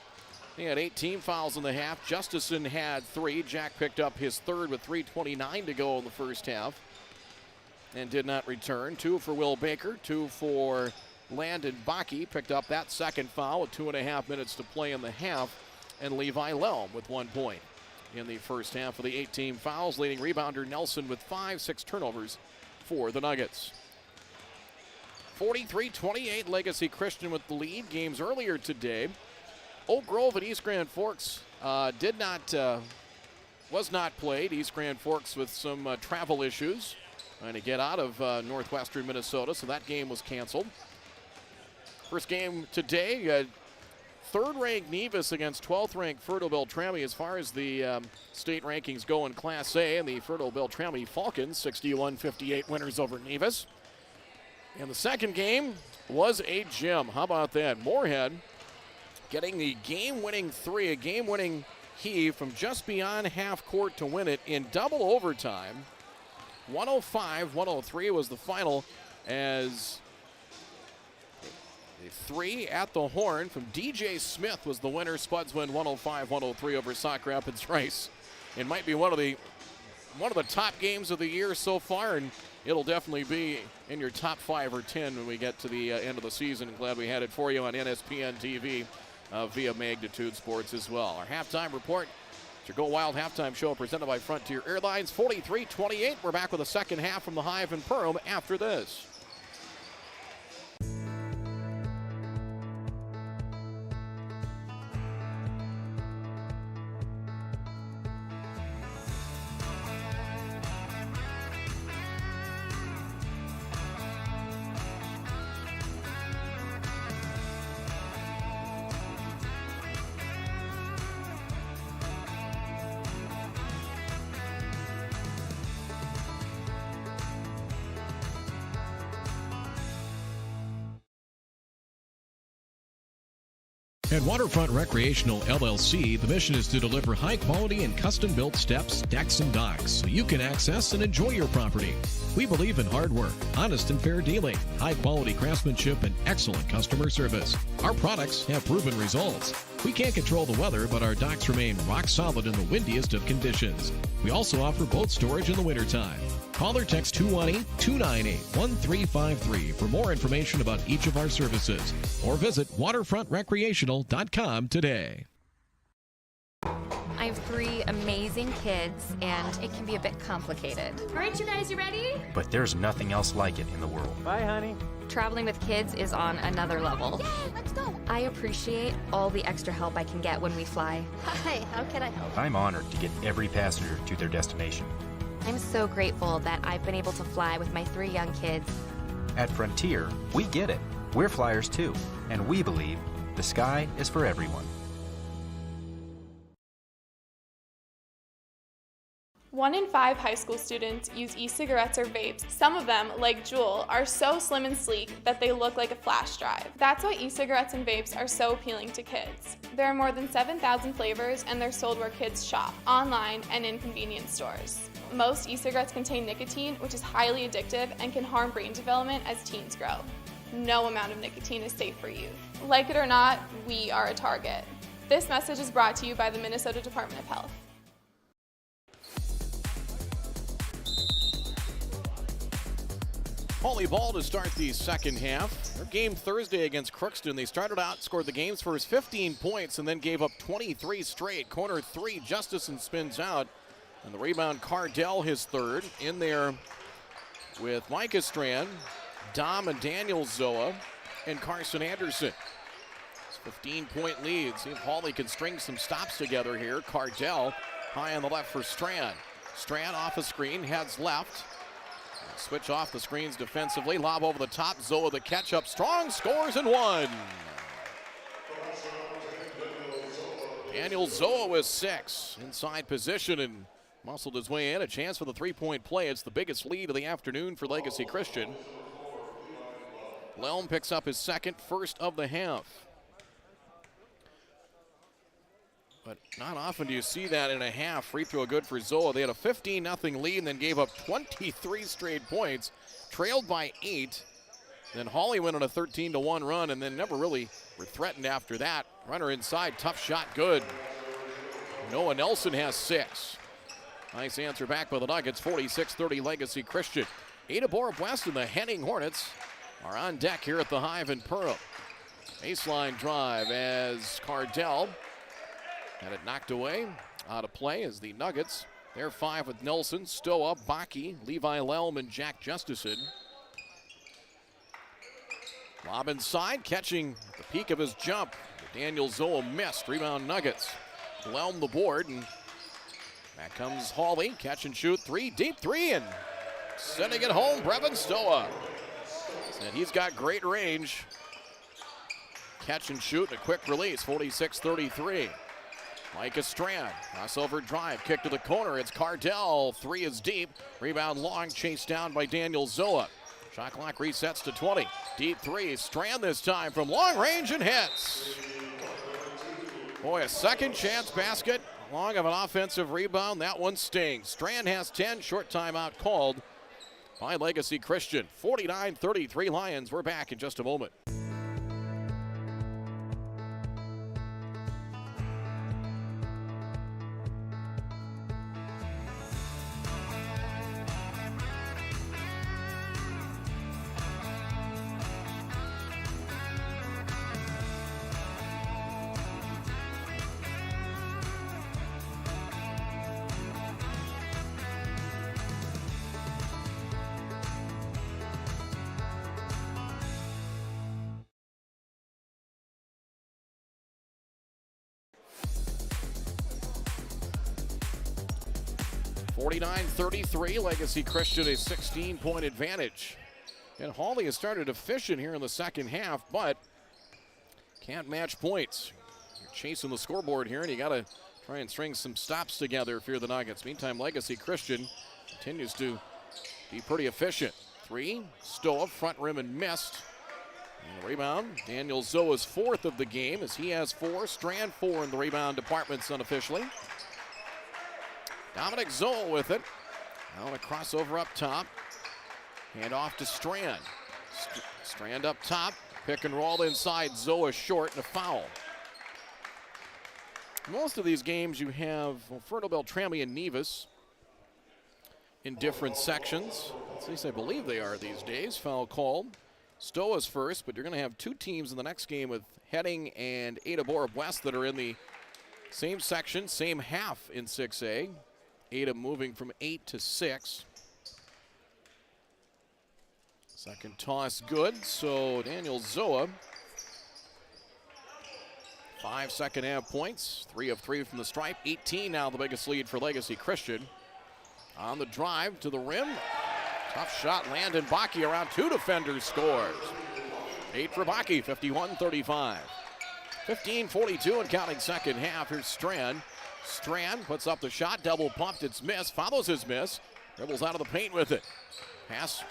He had 18 fouls in the half. Justison had 3. Jack picked up his third with 3:29 to go in the first half and did not return. 2 for Will Baker, 2 for Landon Bakke, picked up that second foul with 2.5 minutes to play in the half, and Levi Lelm with 1 point in the first half of the 18 fouls. Leading rebounder Nelson with 5, 6 turnovers for the Nuggets. 43-28, Legacy Christian with the lead. Games earlier today, Oak Grove and East Grand Forks was not played. East Grand Forks with some travel issues, trying to get out of northwestern Minnesota, so that game was canceled. First game today, third-ranked Nevis against 12th-ranked Fertile Beltrami as far as the state rankings go in Class A, and the Fertile Beltrami Falcons, 61-58 winners over Nevis. And the second game was a gem. How about that? Moorhead getting the game-winning three, a game-winning heave from just beyond half court to win it in double overtime. 105-103 was the final, as the three at the horn from DJ Smith was the winner. Spuds win 105-103 over Sauk Rapids Rice. It might be one of the top games of the year so far, and it'll definitely be in your top 5 or 10 when we get to the end of the season. I'm glad we had it for you on NSPN TV via Magnitude Sports as well. Our halftime report, it's your Go Wild halftime show presented by Frontier Airlines. 43-28. We're back with the second half from the Hive in Perham after this. At Waterfront Recreational LLC, the mission is to deliver high-quality and custom-built steps, decks, and docks so you can access and enjoy your property. We believe in hard work, honest and fair dealing, high-quality craftsmanship, and excellent customer service. Our products have proven results. We can't control the weather, but our docks remain rock solid in the windiest of conditions. We also offer boat storage in the wintertime. Call or text 218-298-1353 for more information about each of our services, or visit waterfrontrecreational.com today. I have 3 amazing kids, and it can be a bit complicated. All right, you guys, you ready? But there's nothing else like it in the world. Bye, honey. Traveling with kids is on another level. Yay, let's go. I appreciate all the extra help I can get when we fly. Hi, how can I help? I'm honored to get every passenger to their destination. I'm so grateful that I've been able to fly with my 3 young kids. At Frontier, we get it. We're flyers too, and we believe the sky is for everyone. 1 in 5 high school students use e-cigarettes or vapes. Some of them, like Juul, are so slim and sleek that they look like a flash drive. That's why e-cigarettes and vapes are so appealing to kids. There are more than 7,000 flavors, and they're sold where kids shop, online and in convenience stores. Most e-cigarettes contain nicotine, which is highly addictive and can harm brain development as teens grow. No amount of nicotine is safe for youth. Like it or not, we are a target. This message is brought to you by the Minnesota Department of Health. Hawley ball to start the second half. Their game Thursday against Crookston. They started out, scored the game's first 15 points, and then gave up 23 straight. Corner 3, Justison spins out. And the rebound, Cardell, his third. In there with Micah Strand, Dom and Daniel Zoa, and Carson Anderson. It's a 15-point lead. See if Hawley can string some stops together here. Cardell high on the left for Strand. Strand off a screen, heads left. Switch off the screens defensively. Lob over the top. Zoa the catch up. Strong scores and 1. Daniel Zoa with 6. Inside position and muscled his way in. A chance for the 3-point play. It's the biggest lead of the afternoon for Legacy Christian. Lelm picks up his second, first of the half. But not often do you see that in a half. Free throw good for Zoa. They had a 15-0 lead and then gave up 23 straight points. Trailed by 8. Then Hawley went on a 13-1 run and then never really were threatened after that. Runner inside, tough shot, good. Noah Nelson has 6. Nice answer back by the Nuggets, 46-30 Legacy Christian. Ada Borup West and the Henning Hornets are on deck here at the Hive in Perham. Baseline drive as Cardell had it knocked away, out of play as the Nuggets. They're 5 with Nelson, Stoa, Baki, Levi Lelm, and Jack Justison. Lob inside, catching at the peak of his jump. Daniel Zoa missed, rebound Nuggets. Lelm the board, and back comes Hawley, catch and shoot, 3, deep 3, and sending it home, Brevin Stoa. And he's got great range. Catch and shoot, and a quick release, 46-33. Micah Strand, crossover drive, kick to the corner. It's Cardell. 3 is deep. Rebound long, chased down by Daniel Zoa. Shot clock resets to 20. Deep 3. Strand this time from long range and hits. Boy, a second chance basket. Long of an offensive rebound. That one stings. Strand has 10. Short timeout called by Legacy Christian. 49-33 Lions. We're back in just a moment. (49-33) Legacy Christian a 16-point advantage. And Hawley has started efficient here in the second half, but can't match points. You're chasing the scoreboard here, and you got to try and string some stops together if you're the Nuggets. Meantime, Legacy Christian continues to be pretty efficient. 3, Stoa, front rim and missed. And the rebound, Daniel Zoa's 4th of the game as he has 4. Strand 4 in the rebound departments unofficially. Dominic Zoa with it. Now a crossover up top. Hand off to Strand. Strand up top. Pick and roll inside. Zoa short and a foul. Most of these games you have Ferno Beltrami and Nevis in different sections. At least I believe they are these days. Foul called. Stoa's first, but you're going to have 2 teams in the next game with Heading and Ada Borup West that are in the same section, same half in 6A. Ada moving from 8 to 6. Second toss good, so Daniel Zoa. 5 second half points, 3 of 3 from the stripe. 18 now the biggest lead for Legacy Christian. On the drive to the rim. Tough shot, Landon Baki around 2 defenders scores. 8 for Baki, 51-35. 15-42 and counting second half. Here's Strand. Strand puts up the shot, double pumped, it's missed, follows his miss, dribbles out of the paint with it. Pass,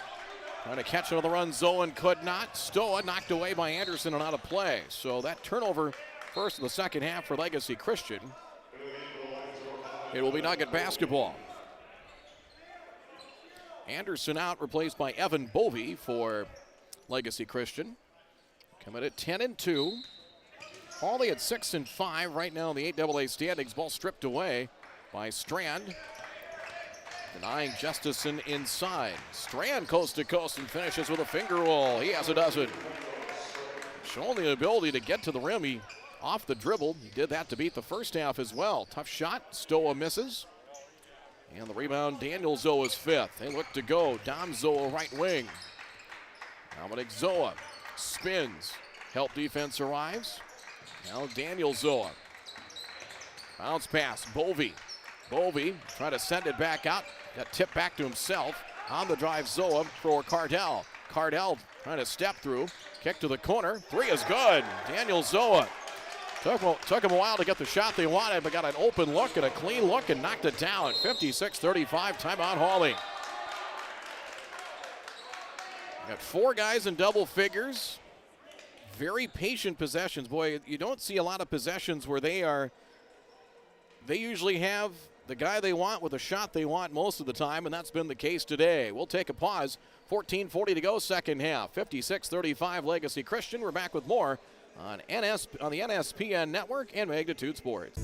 trying to catch another run, Zoan could not. Stoa knocked away by Anderson and out of play. So that turnover first in the second half for Legacy Christian. It will be Nugget basketball. Anderson out, replaced by Evan Bovey for Legacy Christian. Coming at 10-2. Hawley at 6-5 right now in the 8AA standings. Ball stripped away by Strand. Denying Justison inside. Strand coast to coast and finishes with a finger roll. He has a dozen. Showing the ability to get to the rim. He off the dribble. He did that to beat the first half as well. Tough shot. Stoa misses. And the rebound, Daniel Zoa's 5th. They look to go. Dom Zoa right wing. Dominic Zoa spins. Help defense arrives. Now Daniel Zoa. Bounce pass, Bovey. Bovey trying to send it back out. Got tipped back to himself. On the drive, Zoa for Cardell. Cardell trying to step through. Kick to the corner. 3 is good. Daniel Zoa. Took him a while to get the shot they wanted, but got an open look and a clean look and knocked it down. 56-35, timeout Hawley. Got 4 guys in double figures. Very patient possessions. Boy, you don't see a lot of possessions where they usually have the guy they want with a shot they want most of the time, and that's been the case today. We'll take a pause. 14:40 to go, second half. 56-35 Legacy Christian. We're back with more on the NSPN Network and Magnitude Sports.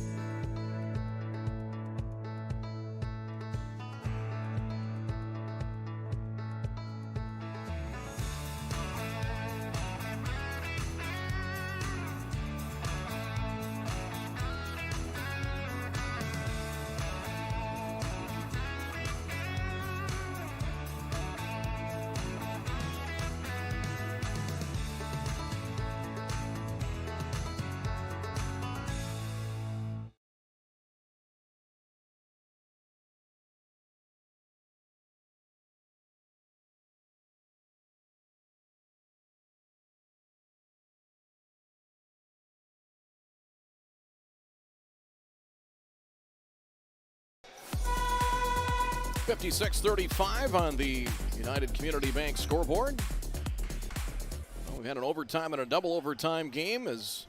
(56-35) on the United Community Bank scoreboard. Well, we've had an overtime and a double overtime game as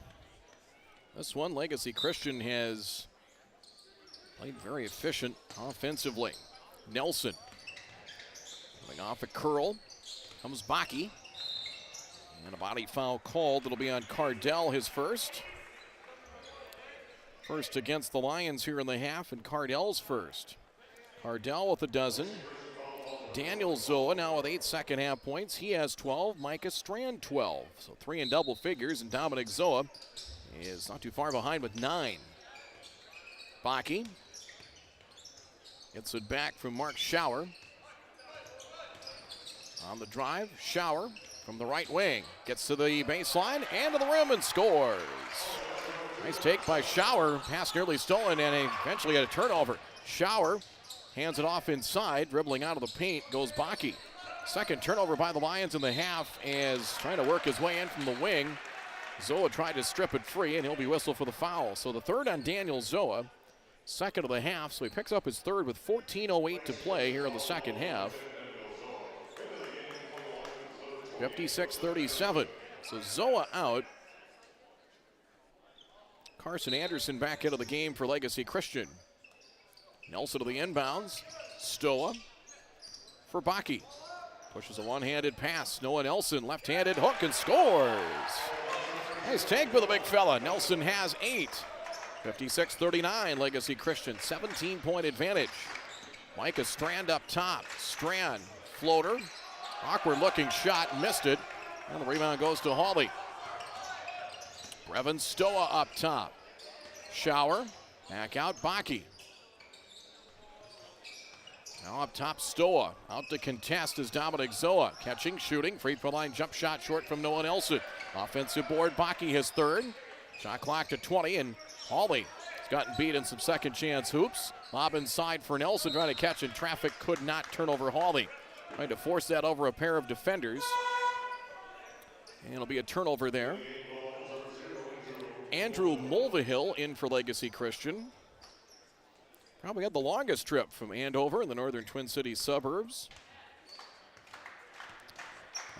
This one, Legacy Christian has played very efficient offensively. Nelson coming off a curl. Comes Bakke. And a body foul called. It'll be on Cardell, his first. First against the Lions here in the half, and Cardell's first. Cardell with a dozen. Daniel Zoa now with 8 second half points. He has 12. Micah Strand 12. So 3 in double figures, and Dominic Zoa is not too far behind with 9. Bakke gets it back from Mark Schauer. On the drive, Schauer from the right wing. Gets to the baseline and to the rim and scores. Nice take by Schauer. Pass nearly stolen and eventually had a turnover. Schauer hands it off inside. Dribbling out of the paint goes Bakke. Second turnover by the Lions in the half as trying to work his way in from the wing. Zoa tried to strip it free and he'll be whistled for the foul. So the third on Daniel Zoa. Second of the half, so he picks up his third with 14:08 to play here in the second half. 56-37. So Zoa out. Carson Anderson back into the game for Legacy Christian. Nelson to the inbounds. Stoa for Bakke. Pushes a one-handed pass. Noah Nelson, left-handed hook and scores. Nice take by the big fella. Nelson has 8. 56-39, Legacy Christian, 17-point advantage. Micah Strand up top. Strand, floater. Awkward-looking shot, missed it. And the rebound goes to Hawley. Brevin Stoa up top. Schauer, back out, Bakke. Now up top, Stoa. Out to contest is Dominic Zoa. Catching, shooting, free throw line jump shot short from Noah Nelson. Offensive board, Bakke his third. Shot clock to 20, and Hawley has gotten beat in some second chance hoops. Lob inside for Nelson, trying to catch in traffic, could not turn over Hawley. Trying to force that over a pair of defenders. And it'll be a turnover there. Andrew Mulvihill in for Legacy Christian. Probably had the longest trip from Andover in the northern Twin Cities suburbs.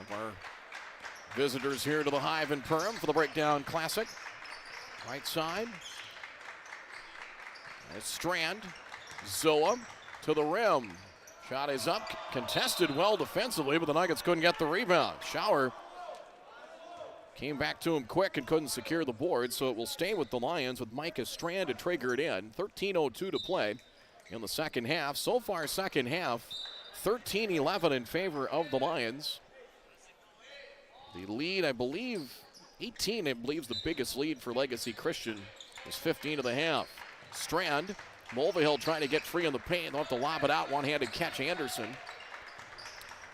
Of our visitors here to the Hive in Perham for the Breakdown Classic. Right side. There's Strand. Zoa to the rim. Shot is up, contested well defensively, but the Nuggets couldn't get the rebound. Schauer came back to him quick and couldn't secure the board, so it will stay with the Lions with Micah Strand to trigger it in. 13:02 to play in the second half. So far, second half, 13-11 in favor of the Lions. The lead, I believe, 18, I believe, is the biggest lead for Legacy Christian. It's 15 of the half. Strand, Mulvihill trying to get free in the paint. They'll have to lob it out. One-handed catch, Anderson.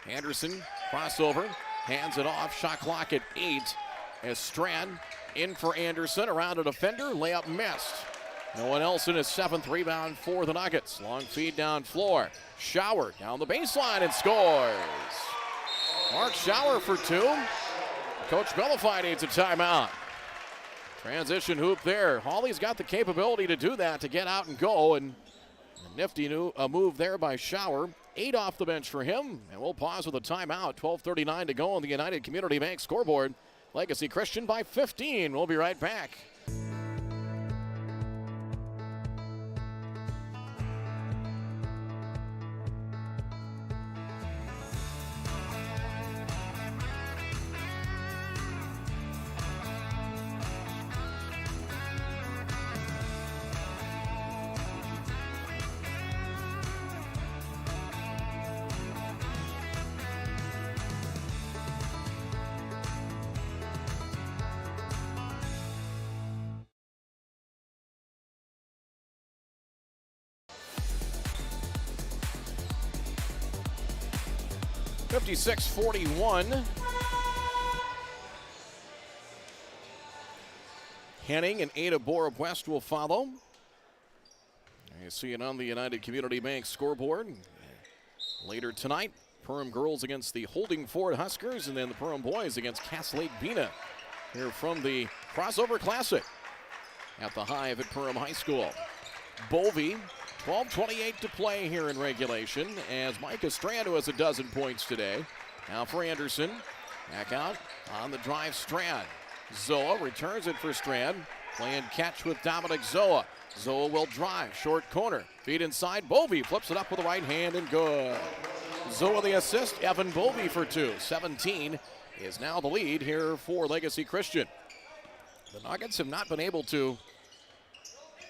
Anderson, crossover, hands it off. Shot clock at 8 as Strand in for Anderson. Around a defender, layup missed. Noah Nelson, his 7th rebound for the Nuggets. Long feed down floor. Schauer down the baseline and scores. Mark Schauer for 2. Coach Belify needs a timeout. Transition hoop there. Hawley's got the capability to do that, to get out and go, and a nifty move there by Schauer. 8 off the bench for him, and we'll pause with a timeout. 12:39 to go on the United Community Bank scoreboard. Legacy Christian by 15. We'll be right back. (56-41). Henning and Ada Borup West will follow. You see it on the United Community Bank scoreboard. Later tonight, Perham girls against the Holding Ford Huskers, and then the Perham boys against Cass Lake Bena here from the Crossover Classic at the Hive at Perham High School. Bovey, 12:28 to play here in regulation as Micah Strand, who has a dozen points today. Now for Anderson. Back out on the drive, Strand. Zoa returns it for Strand. Play and catch with Dominic Zoa. Zoa will drive, short corner. Feed inside, Bovey flips it up with the right hand and good. Zoa the assist, Evan Bovey for 2. 17 is now the lead here for Legacy Christian. The Nuggets have not been able to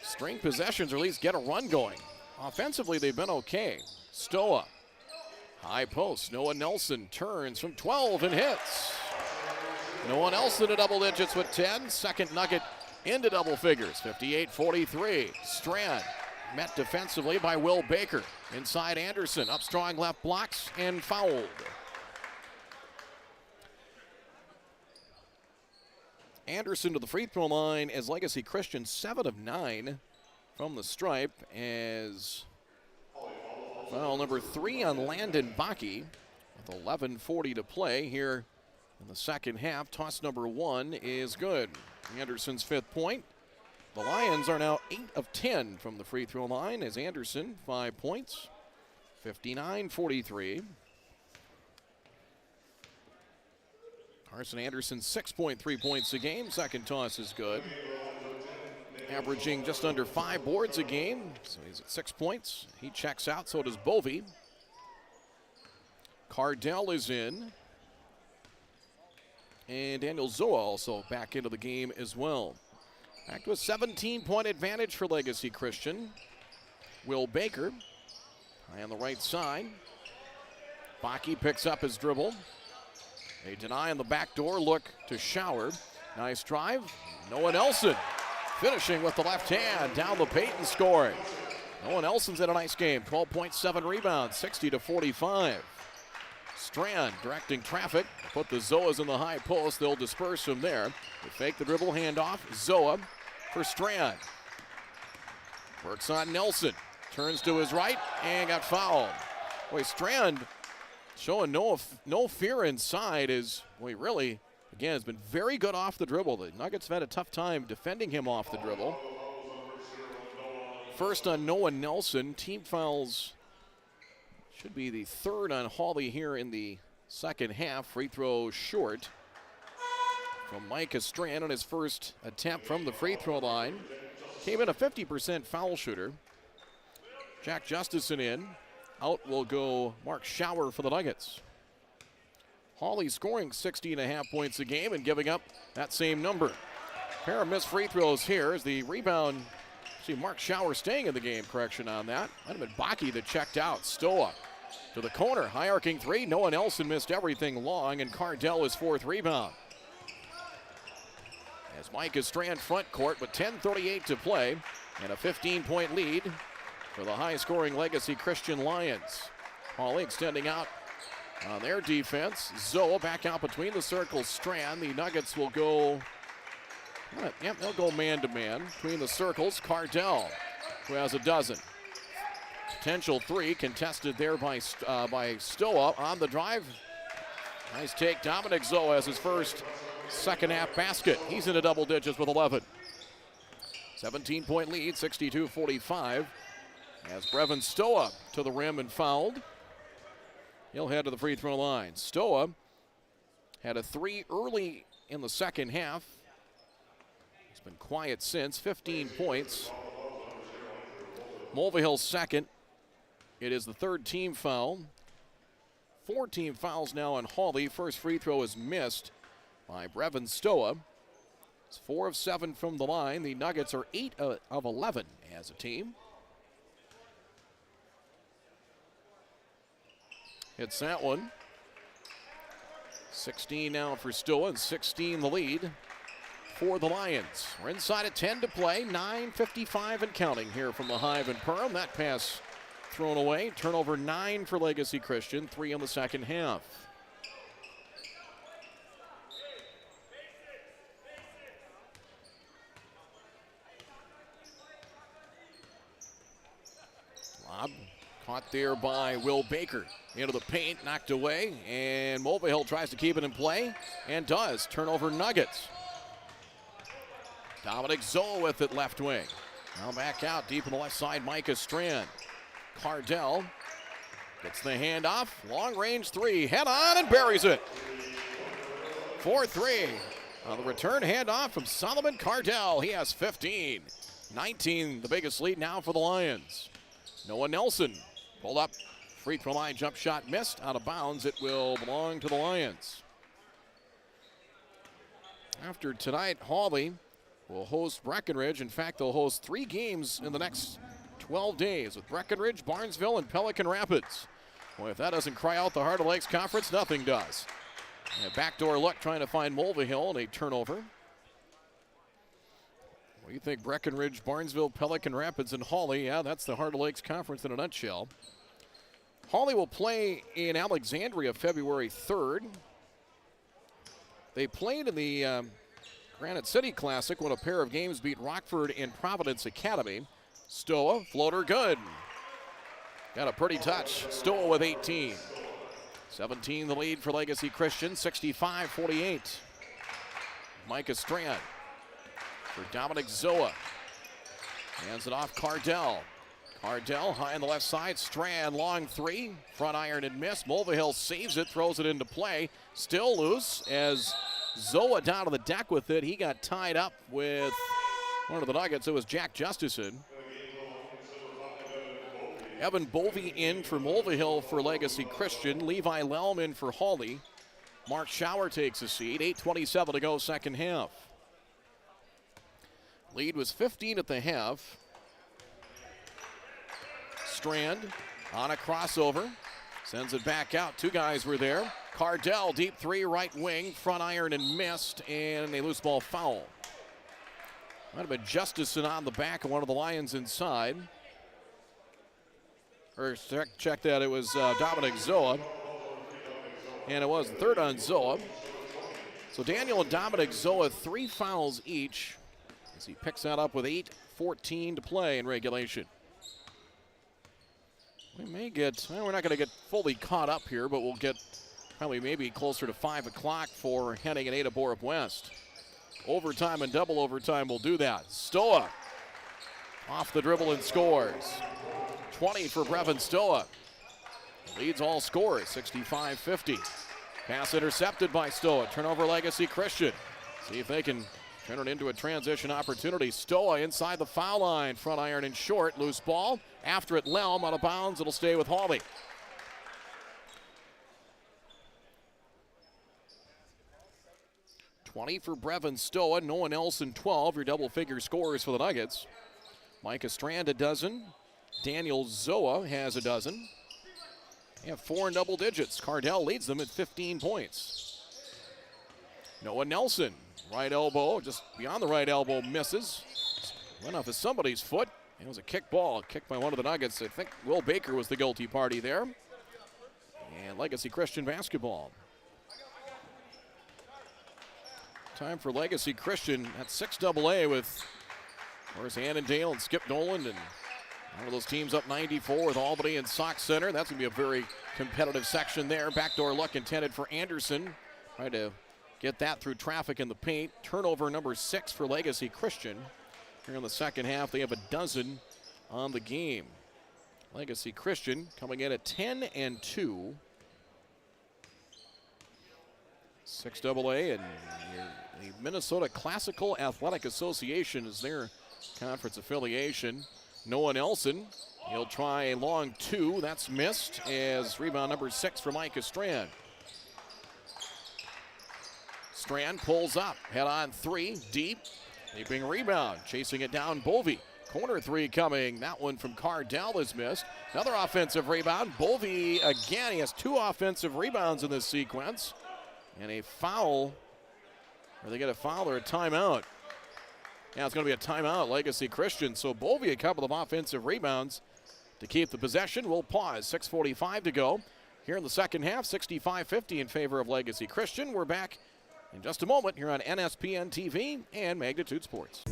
string possessions or at least get a run going. Offensively, they've been okay. Stoa, high post. Noah Nelson turns from 12 and hits. Noah Nelson to double digits with 10. Second Nugget into double figures, 58-43. Strand met defensively by Will Baker. Inside Anderson, up strong left blocks and fouled. Anderson to the free throw line as Legacy Christian 7 of 9 from the stripe as foul number 3 on Landon Bakke with 11:40 to play here in the second half. Toss number 1 is good. Anderson's 5th point. The Lions are now 8 of 10 from the free throw line as Anderson 5 points, 59-43. Carson Anderson 6.3 points a game. Second toss is good. Averaging just under 5 boards a game. So he's at 6 points. He checks out, so does Bovey. Cardell is in. And Daniel Zoa also back into the game as well. Back to a 17-point advantage for Legacy Christian. Will Baker high on the right side. Bakke picks up his dribble. They deny on the back door, look to shower. Nice drive. Noah Nelson finishing with the left hand down the paint and scoring. Noah Nelson's in a nice game. 12.7 rebounds, 60-45. Strand directing traffic. Put the Zoas in the high post. They'll disperse from there. They fake the dribble, handoff. Zoa for Strand. Works on Nelson. Turns to his right and got fouled. Boy, Strand showing no fear inside is, well, he really, again, has been very good off the dribble. The Nuggets have had a tough time defending him off the dribble. First on Noah Nelson. Team fouls should be the 3rd on Hawley here in the second half. Free throw short from Micah Strand on his first attempt from the free throw line. Came in a 50% foul shooter. Jack Justison in. Out will go Mark Schauer for the Nuggets. Hawley scoring 60.5 points a game and giving up that same number. Pair of missed free throws here as the rebound. See Mark Schauer staying in the game, correction on that. Might have been Bakke that checked out. Stoa to the corner, high arcing 3. Noah Nelson missed everything long and Cardell his 4th rebound. As Micah Strand front court with 10:38 to play and a 15-point lead for the high-scoring Legacy Christian Lions. Hawley extending out on their defense. Zoa back out between the circles. Strand. The Nuggets will go, they'll go man-to-man between the circles. Cardell, who has a dozen. Potential 3 contested there by Stoa on the drive. Nice take. Dominic Zoa has his first second-half basket. He's into double digits with 11. 17-point lead, 62-45. As Brevin Stoa to the rim and fouled. He'll head to the free throw line. Stoa had a 3 early in the second half. He's been quiet since, 15 points. Mulvihill's second. It is the 3rd team foul. 4 team fouls now on Hawley. First free throw is missed by Brevin Stoa. It's 4 of 7 from the line. The Nuggets are 8 of 11 as a team. Hits that one. 16 now for Stoa and 16 the lead for the Lions. We're inside at 10 to play. 9:55 and counting here from the Hive and Perham. That pass thrown away. Turnover 9 for Legacy Christian. 3 in the second half. Lob caught there by Will Baker. Into the paint, knocked away, and Mulvihill tries to keep it in play, and does. Turnover Nuggets. Dominic Zoe with it left wing. Now back out deep on the left side, Micah Strand. Cardell gets the handoff. Long range 3, head on and buries it. 4-3. On the return handoff from Solomon Cardell. He has 15. 19, the biggest lead now for the Lions. Noah Nelson pulled up. Free throw line jump shot missed. Out of bounds. It will belong to the Lions. After tonight, Hawley will host Breckenridge. In fact, they'll host 3 games in the next 12 days with Breckenridge, Barnesville, and Pelican Rapids. Boy, if that doesn't cry out the Heart of Lakes Conference, nothing does. A backdoor look trying to find Mulvihill and a turnover. What do you think? Breckenridge, Barnesville, Pelican Rapids, and Hawley. Yeah, that's the Heart of Lakes Conference in a nutshell. Hawley will play in Alexandria February 3rd. They played in the Granite City Classic when a pair of games beat Rockford and Providence Academy. Stoa, floater good. Got a pretty touch. Stoa with 18. 17 the lead for Legacy Christian, 65-48. Micah Strand for Dominic Zoa. Hands it off Cardell. Cardell high on the left side. Strand long 3. Front iron and miss. Mulvihill saves it, throws it into play. Still loose as Zoa down to the deck with it. He got tied up with one of the Nuggets. It was Jack Justison. Evan Bovey in for Mulvihill for Legacy Christian. Levi Lelm in for Hawley. Mark Schauer takes a seat. 8:27 to go second half. Lead was 15 at the half. Strand on a crossover. Sends it back out. 2 guys were there. Cardell, deep 3, right wing. Front iron and missed. And a loose ball foul. Might have been Justison on the back of one of the Lions inside. Or check that, it was Dominic Zoa. And it was the 3rd on Zoa. So Daniel and Dominic Zoa, 3 fouls each as he picks that up with 8:14 to play in regulation. We may get, well, we're not going to get fully caught up here, but we'll get probably maybe closer to 5 o'clock for Henning and Ada Borup West. Overtime and double overtime will do that. Stoa off the dribble and scores. 20 for Brevin Stoa. Leads all scorers, 65-50. Pass intercepted by Stoa. Turnover Legacy Christian. See if they can turn it into a transition opportunity. Stoa inside the foul line. Front iron and short. Loose ball. After it, Lelm out of bounds. It'll stay with Hawley. $20 for Brevin Stoa. Noah Nelson, 12. Your double-figure scores for the Nuggets. Micah Strand, a dozen. Daniel Zoa has a dozen. They have 4 in double digits. Cardell leads them at 15 points. Noah Nelson, right elbow, just beyond the right elbow, misses. Went off of somebody's foot. It was a kick ball, kicked by one of the Nuggets. I think Will Baker was the guilty party there. And Legacy Christian basketball. Time for Legacy Christian at 6AA with, of course, Annandale and Skip Noland, and one of those teams up 94 with Albany and Sox Center. That's going to be a very competitive section there. Backdoor look intended for Anderson. Trying to get that through traffic in the paint. Turnover number 6 for Legacy Christian. Here in the second half, they have a dozen on the game. Legacy Christian coming in at 10-2. 6AA, and the Minnesota Classical Athletic Association is their conference affiliation. Noah Nelson, he'll try a long 2. That's missed as rebound number 6 for Micah Strand. Strand pulls up, head on 3, deep. Leaping rebound, chasing it down Bovey. Corner 3 coming. That one from Cardell is missed. Another offensive rebound. Bovey again. He has 2 offensive rebounds in this sequence. And a foul. Or they get a foul or a timeout. Yeah, it's going to be a timeout, Legacy Christian. So Bovey, a couple of offensive rebounds to keep the possession. We'll pause. 6:45 to go here in the second half. 65-50 in favor of Legacy Christian. We're back in just a moment here on NSPN TV and Magnitude Sports.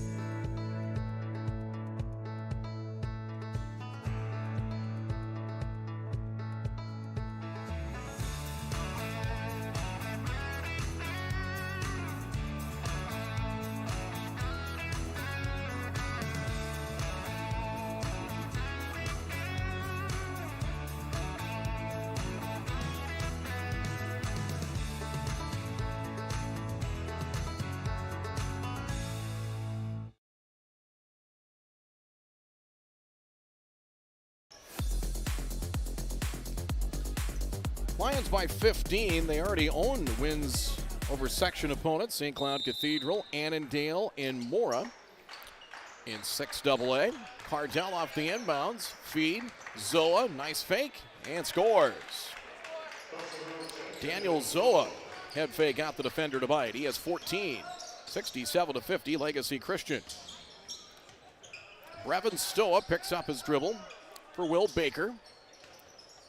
Lions by 15. They already own wins over section opponents. St. Cloud Cathedral, Annandale, and Mora in 6AA. Cardell off the inbounds. Feed. Zoa, nice fake, and scores. Daniel Zoa, head fake, got the defender to bite. He has 14. 67-50, Legacy Christian. Brevin Stoa picks up his dribble for Will Baker.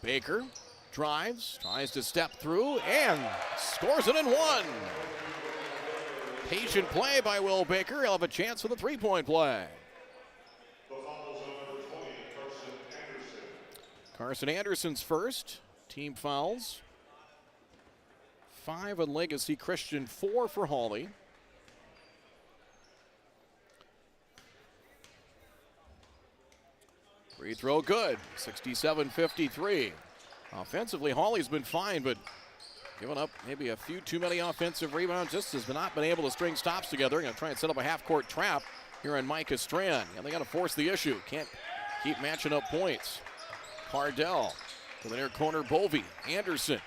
Baker drives, tries to step through, and scores it in one. Patient play by Will Baker. He'll have a chance for the three-point play. Carson Anderson's first. Team fouls. 5 on Legacy Christian, 4 for Hawley. Free throw good, 67-53. Offensively, Hawley's been fine, but giving up maybe a few too many offensive rebounds. Just has not been able to string stops together. Going to try and set up a half-court trap here on Micah Strand. And they got to force the issue. Can't keep matching up points. Cardell to the near corner, Bovey. Anderson.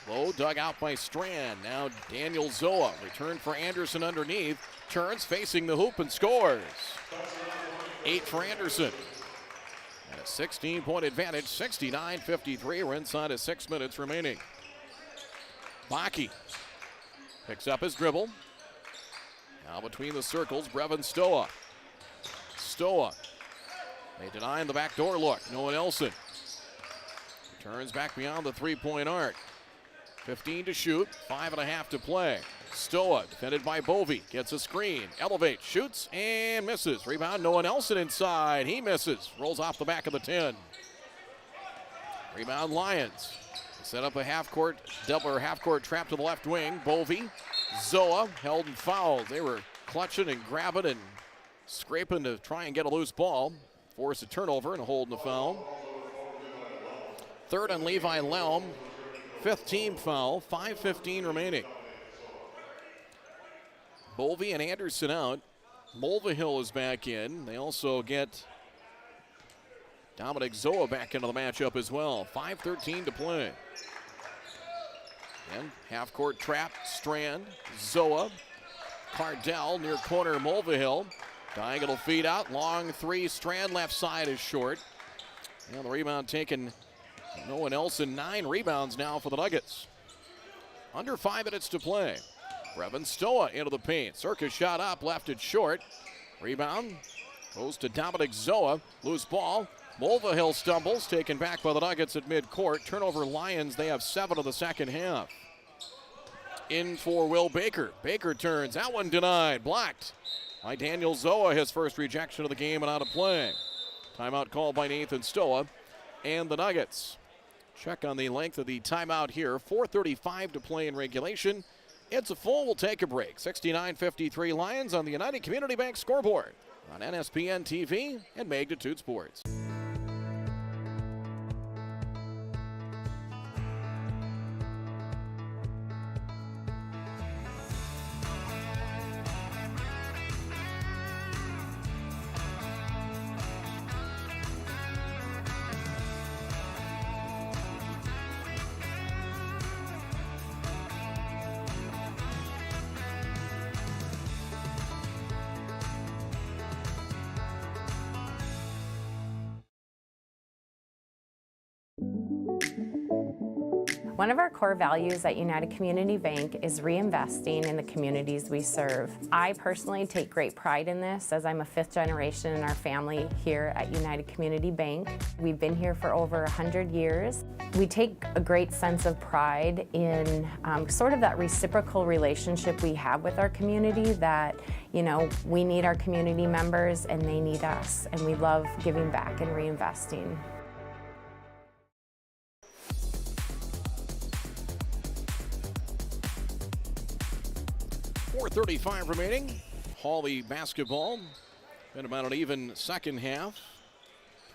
Low dug out by Strand. Now Daniel Zoa. Return for Anderson underneath. Turns, facing the hoop, and scores. 8 for Anderson. And a 16-point advantage, 69-53. We're inside of 6 minutes remaining. Bakke picks up his dribble. Now between the circles, Brevin Stoa. Stoa. They deny the backdoor look. Noah Nelson turns back beyond the three-point arc. 15 to shoot, 5.5 to play. Stoa, defended by Bovey, gets a screen, elevates, shoots, and misses. Rebound, Noah Nelson inside. He misses, rolls off the back of the 10. Rebound, Lions. Set up a half-court double or half-court trap to the left wing. Bovey, Zoa held and fouled. They were clutching and grabbing and scraping to try and get a loose ball. Force a turnover and a hold and a foul. Third on Levi Lelm. 5th team foul. 5:15 remaining. Bovey and Anderson out. Mulvihill is back in. They also get Dominic Zoa back into the matchup as well. 5:13 to play. And half-court trap, Strand, Zoa, Cardell near corner, Mulvihill. Diagonal feed out, long three, Strand left side is short. And the rebound taken, Noah Nelson, 9 rebounds now for the Nuggets. Under 5 minutes to play. Brevin Stoa into the paint. Circus shot up, left it short. Rebound goes to Dominic Zoa. Loose ball. Mulvihill stumbles, taken back by the Nuggets at midcourt. Turnover Lions, they have 7 of the second half. In for Will Baker. Baker turns, that one denied, blocked by Daniel Zoa, his first rejection of the game and out of play. Timeout called by Nathan Stoa and the Nuggets. Check on the length of the timeout here. 4:35 to play in regulation. It's a full, we'll take a break. 69-53 Lions on the United Community Bank scoreboard on NSPN TV and Magnitude Sports. One of our core values at United Community Bank is reinvesting in the communities we serve. I personally take great pride in this as I'm a 5th generation in our family here at United Community Bank. We've been here for over 100 years. We take a great sense of pride in sort of that reciprocal relationship we have with our community that, you know, we need our community members and they need us, and we love giving back and reinvesting. 4:35 remaining. Hawley basketball. Been about an even second half.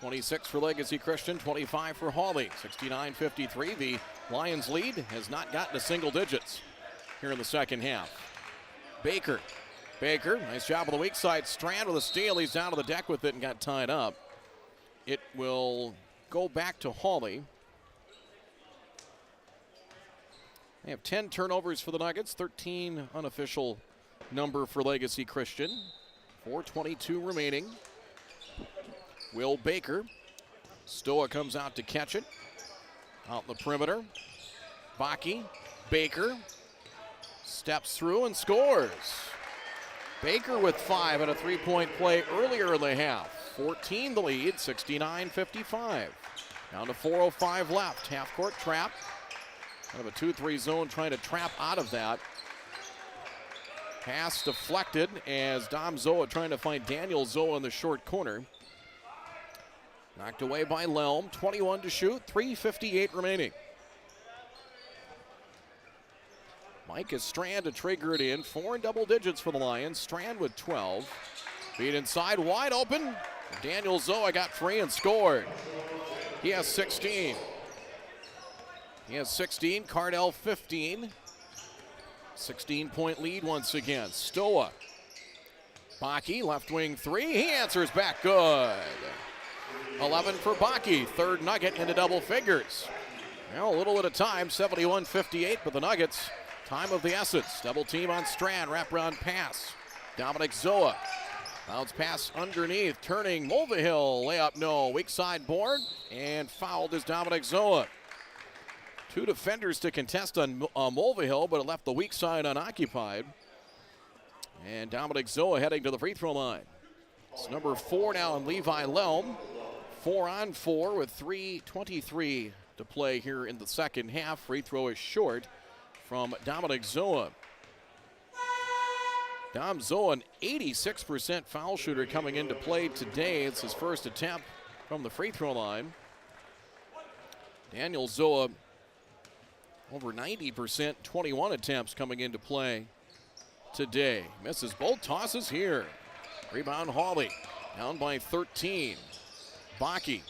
26 for Legacy Christian, 25 for Hawley. 69-53. The Lions lead has not gotten to single digits here in the second half. Baker. Nice job on the weak side. Strand with a steal. He's down to the deck with it and got tied up. It will go back to Hawley. They have 10 turnovers for the Nuggets, 13 unofficial number for Legacy Christian. 4:22 remaining. Will Baker. Stoa comes out to catch it. Out in the perimeter. Baki. Baker. Steps through and scores. Baker with 5 and a three-point play earlier in the half. 14 the lead, 69-55. Down to 4:05 left. Half-court trap. Kind of a 2-3 zone trying to trap out of that. Pass deflected as Dom Zoa trying to find Daniel Zoa in the short corner. Knocked away by Lelm. 21 to shoot, 3:58 remaining. Mike is Strand to trigger it in. 4 in double digits for the Lions. Strand with 12. Feed inside, wide open. Daniel Zoa got free and scored. He has 16. He has 16, Cardell 15. 16-point lead once again. Stoa. Baki, left wing 3. He answers back good. 11 for Baki. Third Nugget into double figures. Well, a little at a time, 71-58, but the Nuggets, time of the essence. Double team on Strand, wraparound pass. Dominic Zoa. Bounce pass underneath, turning Mulvihill. Layup no, weak side board, and fouled is Dominic Zoa. 2 defenders to contest on Mulvihill, but it left the weak side unoccupied. And Dominic Zoa heading to the free throw line. It's number 4 now in Levi Lelm. 4 on 4 with 3:23 to play here in the second half. Free throw is short from Dominic Zoa. Dom Zoa, an 86% foul shooter coming into play today. It's his first attempt from the free throw line. Daniel Zoa, over 90%, 21 attempts coming into play today. Misses both tosses here. Rebound Hawley, down by 13. Baki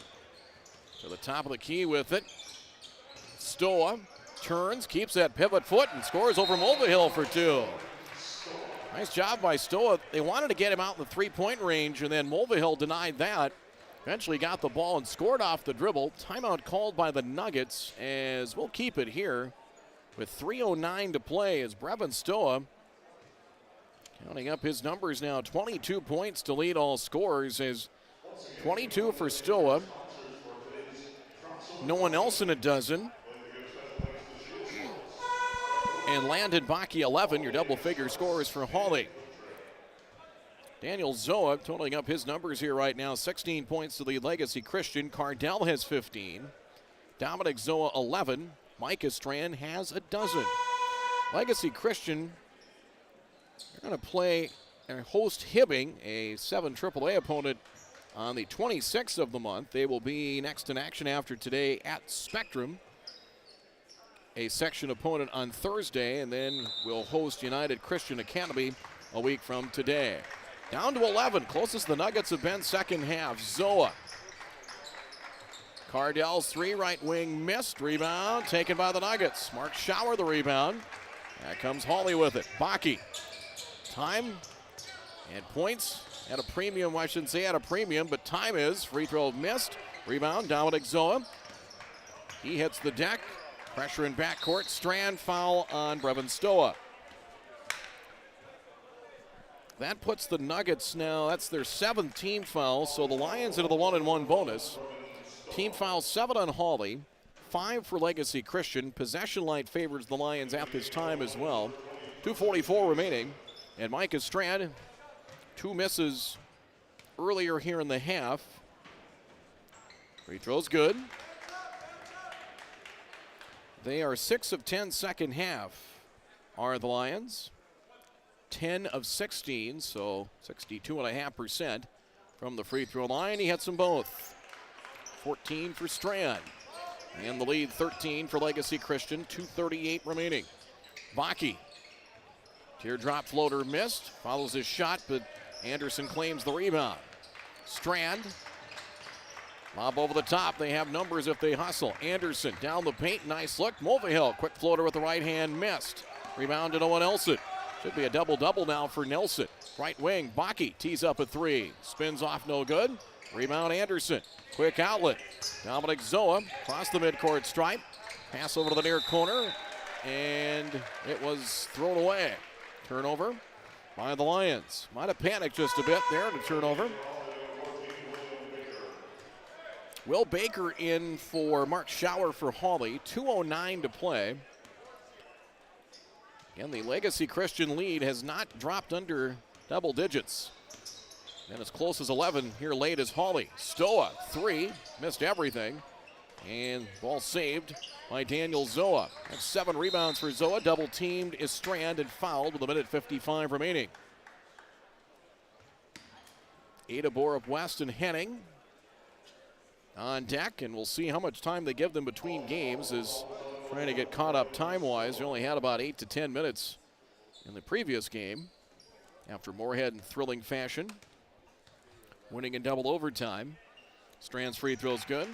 to the top of the key with it. Stoa turns, keeps that pivot foot, and scores over Mulvihill for 2. Nice job by Stoa. They wanted to get him out in the three-point range, and then Mulvihill denied that. Eventually got the ball and scored off the dribble. Timeout called by the Nuggets, as we'll keep it here with 3:09 to play as Brevin Stoa, counting up his numbers now, 22 points to lead all scorers, as 22 for Stoa. No one else in a dozen. And Landon Baki 11, your double figure scorers for Hawley. Daniel Zoa totaling up his numbers here right now. 16 points to lead Legacy Christian. Cardell has 15. Dominic Zoa 11. Micah Strand has a dozen. Legacy Christian, they're going to play and host Hibbing, a 7 AAA opponent, on the 26th of the month. They will be next in action after today at Spectrum. A section opponent on Thursday, and then we'll host United Christian Academy a week from today. Down to 11, closest the Nuggets have been second half. Zoa. Cardell's 3, right wing missed. Rebound taken by the Nuggets. Mark Schauer the rebound. That comes Hawley with it. Baki. Time and points at a premium. I shouldn't say at a premium, but time is. Free throw missed. Rebound, Dominic Zoa. He hits the deck. Pressure in backcourt. Strand foul on Brevin Stoa. That puts the Nuggets now, that's their 7th team foul, so the Lions into the 1-and-1 bonus. Team foul 7 on Hawley, 5 for Legacy Christian. Possession line favors the Lions at this time as well. 2:44 remaining, and Micah Strand, 2 misses earlier here in the half. Free throw's good. They are 6 of 10 second half, are the Lions. 10 of 16, so 62.5% from the free throw line. He hits them both. 14 for Strand. And the lead 13 for Legacy Christian, 2:38 remaining. Baki. Teardrop floater missed. Follows his shot, but Anderson claims the rebound. Strand. Lob over the top. They have numbers if they hustle. Anderson down the paint. Nice look. Mulvihill. Quick floater with the right hand. Missed. Rebound to Owen Nelson. Should be a double-double now for Nelson. Right wing. Baki tees up a 3. Spins off no good. Rebound Anderson. Quick outlet. Dominic Zoa across the midcourt stripe. Pass over to the near corner. and it was thrown away. Turnover by the Lions. Might have panicked just a bit there, the turnover. Will Baker in for Mark Schauer for Hawley. 2:09 to play. Again, the Legacy Christian lead has not dropped under double digits. And as close as 11 here late is Hawley. Stoa, 3, missed everything. And ball saved by Daniel Zoa. That's 7 rebounds for Zoa. Double teamed is Strand and fouled with 1:55 remaining. Ada Borup West and Henning on deck, and we'll see how much time they give them between games as trying to get caught up time-wise. They only had about 8 to 10 minutes in the previous game after Moorhead in thrilling fashion, winning in double overtime. Strand's free throw's good.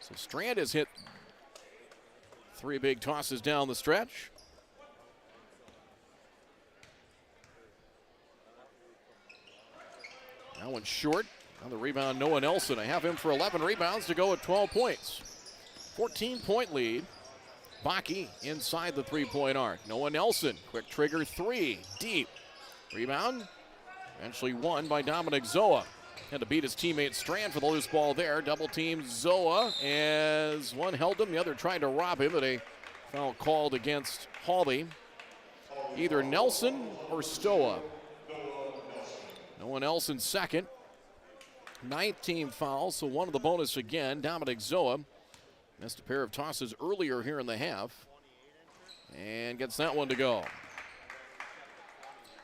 So Strand has hit 3 big tosses down the stretch. That one's short. On the rebound, Noah Nelson. I have him for 11 rebounds to go at 12 points. 14-point lead. Baki inside the three-point arc. Noah Nelson, quick trigger 3, deep. Rebound, eventually won by Dominic Zoa. Had to beat his teammate Strand for the loose ball there. Double team Zoa as one held him, the other tried to rob him, but a foul called against Hawley. Either Nelson or Stoa. Noah Nelson second. 9th team foul, so one of the bonus again. Dominic Zoa missed a pair of tosses earlier here in the half and gets that one to go.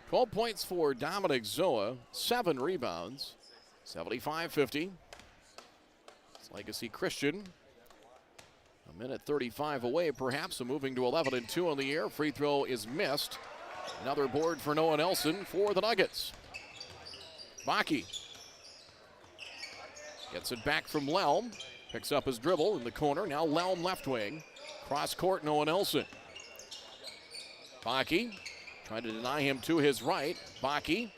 12 points for Dominic Zoa, 7 rebounds, 75-50. It's Legacy Christian. A minute 35 away perhaps, so moving to 11-2 on the year. Free throw is missed. Another board for Noah Nelson for the Nuggets. Baki gets it back from Lelm. Picks up his dribble in the corner. Now Lelm left wing. Cross court, Noah Nelson. Baki trying to deny him to his right. Baki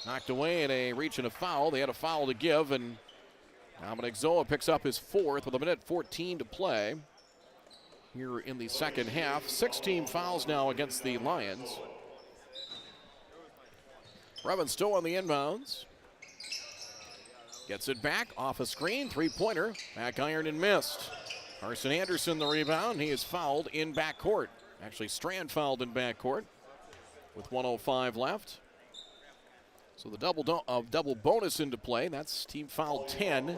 knocked away in a reach and a foul. They had a foul to give, and Dominic Zoa picks up his 4th with 1:14 to play here in the second half. 16 fouls now against the Lions. Brevin still on the inbounds. Gets it back off a screen, 3-pointer, back iron and missed. Carson Anderson the rebound. He is fouled in backcourt. Actually, Strand fouled in backcourt with 1:05 left. So the double bonus into play. That's team foul 10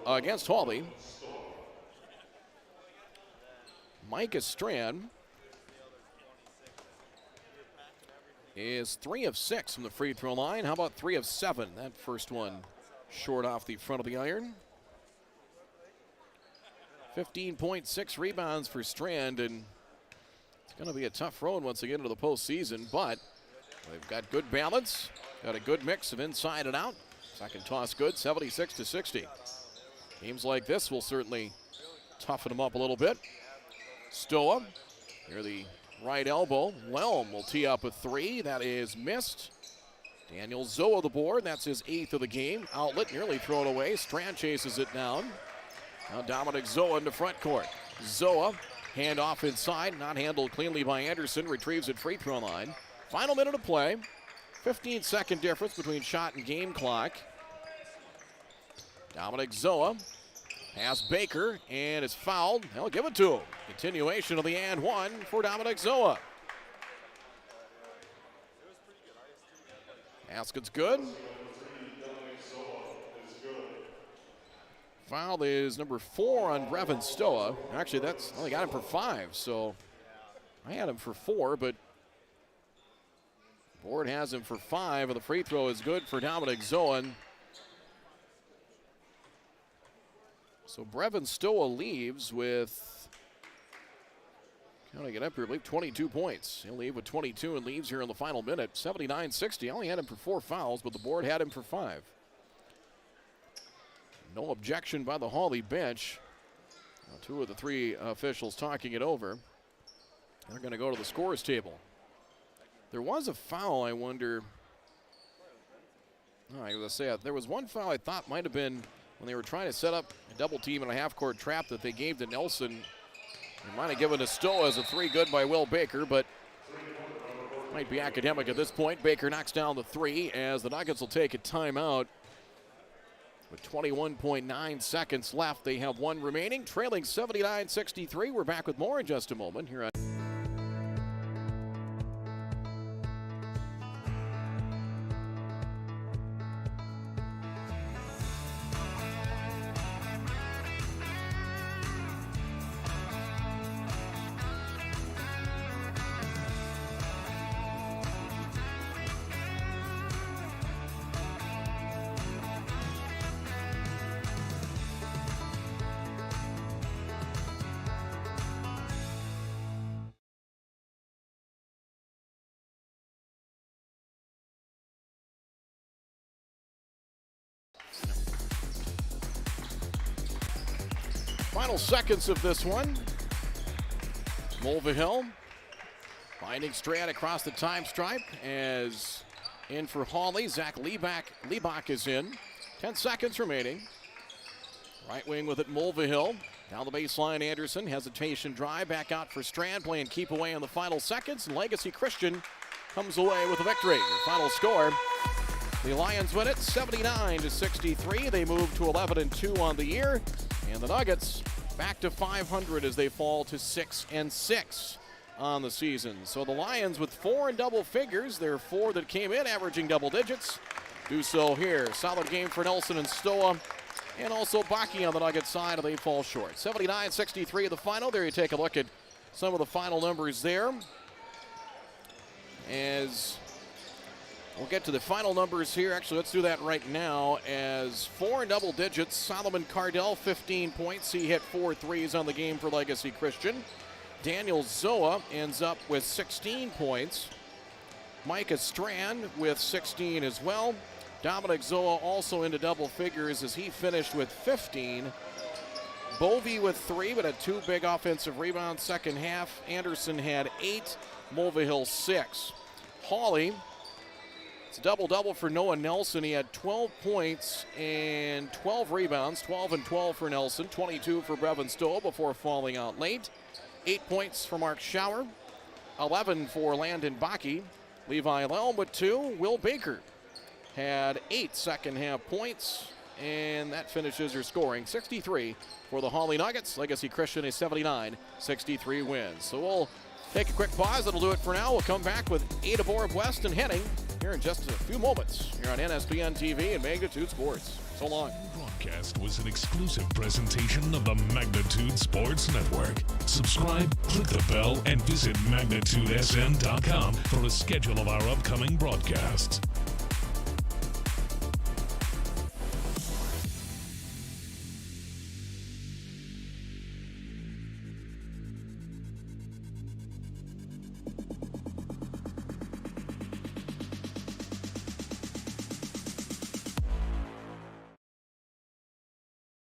against Hawley. Micah Strand is 3 of 6 from the free throw line. How about 3 of 7? That first one short off the front of the iron. 15.6 rebounds for Strand, and it's going to be a tough road once they get into the postseason, but they've got good balance, got a good mix of inside and out. Second toss good, 76-60. Games like this will certainly toughen them up a little bit. Stoa, near the right elbow. Lelm will tee up a 3. That is missed. Daniel Zoa the board. That's his 8th of the game. Outlet nearly thrown away. Strand chases it down. Now Dominic Zoa into front court. Zoa, hand off inside. Not handled cleanly by Anderson. Retrieves at free throw line. Final minute of play. 15-second difference between shot and game clock. Dominic Zoa pass Baker and is fouled. They'll give it to him. Continuation of the and one for Dominic Zoa. Basket's good. Foul is number 4 on Brevin Stoa. Actually, that's only got him for 5, so I had him for 4, but board has him for 5, and the free throw is good for Dominic Zoa. So Brevin Stoa leaves with, counting it up here, I believe 22 points. He'll leave with 22 and leaves here in the final minute. 79-60. I only had him for 4 fouls, but the board had him for 5. No objection by the Hawley bench. Now 2 of the 3 officials talking it over. They're going to go to the scores table. There was a foul, I wonder. I was going to say, there was one foul I thought might have been when they were trying to set up a double team and a half-court trap that they gave to Nelson He might have given to Stowe as a three, good by Will Baker, but might be academic at this point. Baker knocks down the three as the Nuggets will take a timeout. With 21.9 seconds left, they have one remaining, trailing 79-63. We're back with more in just a moment here on final seconds of this one. Mulvihill finding Strand across the time stripe as in for Hawley. Zach Liebach is in. 10 seconds remaining. Right wing with it, Mulvihill. Down the baseline, Anderson. Hesitation drive. Back out for Strand. Playing keep away in the final seconds. And Legacy Christian comes away with a victory. The final score. The Lions win it 79-63. They move to 11-2 on the year. And the Nuggets back to 500 as they fall to 6-6 on the season. So the Lions with 4 in double figures. There are 4 that came in averaging double digits. Do so here. Solid game for Nelson and Stoa. And also Baki on the Nuggets side, and they fall short. 79-63 the final. There you take a look at some of the final numbers there. As we'll get to the final numbers here. Actually, let's do that right now. As 4 in double digits, Solomon Cardell, 15 points. He hit 4 threes on the game for Legacy Christian. Daniel Zoa ends up with 16 points. Micah Strand with 16 as well. Dominic Zoa also into double figures as he finished with 15. Bovey with 3, but had 2 big offensive rebounds second half. Anderson had 8, Mulvihill 6. Hawley, it's a double-double for Noah Nelson. He had 12 points and 12 rebounds, 12 and 12 for Nelson, 22 for Brevin Stowe before falling out late. 8 points for Mark Schauer, 11 for Landon Baki. Levi Lelm with 2. Will Baker had 8 second half points, and that finishes your scoring 63 for the Hawley Nuggets. Legacy Christian a 79-63 win. So we'll take a quick pause. That'll do it for now. We'll come back with Ada Borb West and Henning here in just a few moments here on NSPN TV and Magnitude Sports. So long. Broadcast was an exclusive presentation of the Magnitude Sports Network. Subscribe, click the bell, and visit magnitudesn.com for a schedule of our upcoming broadcasts.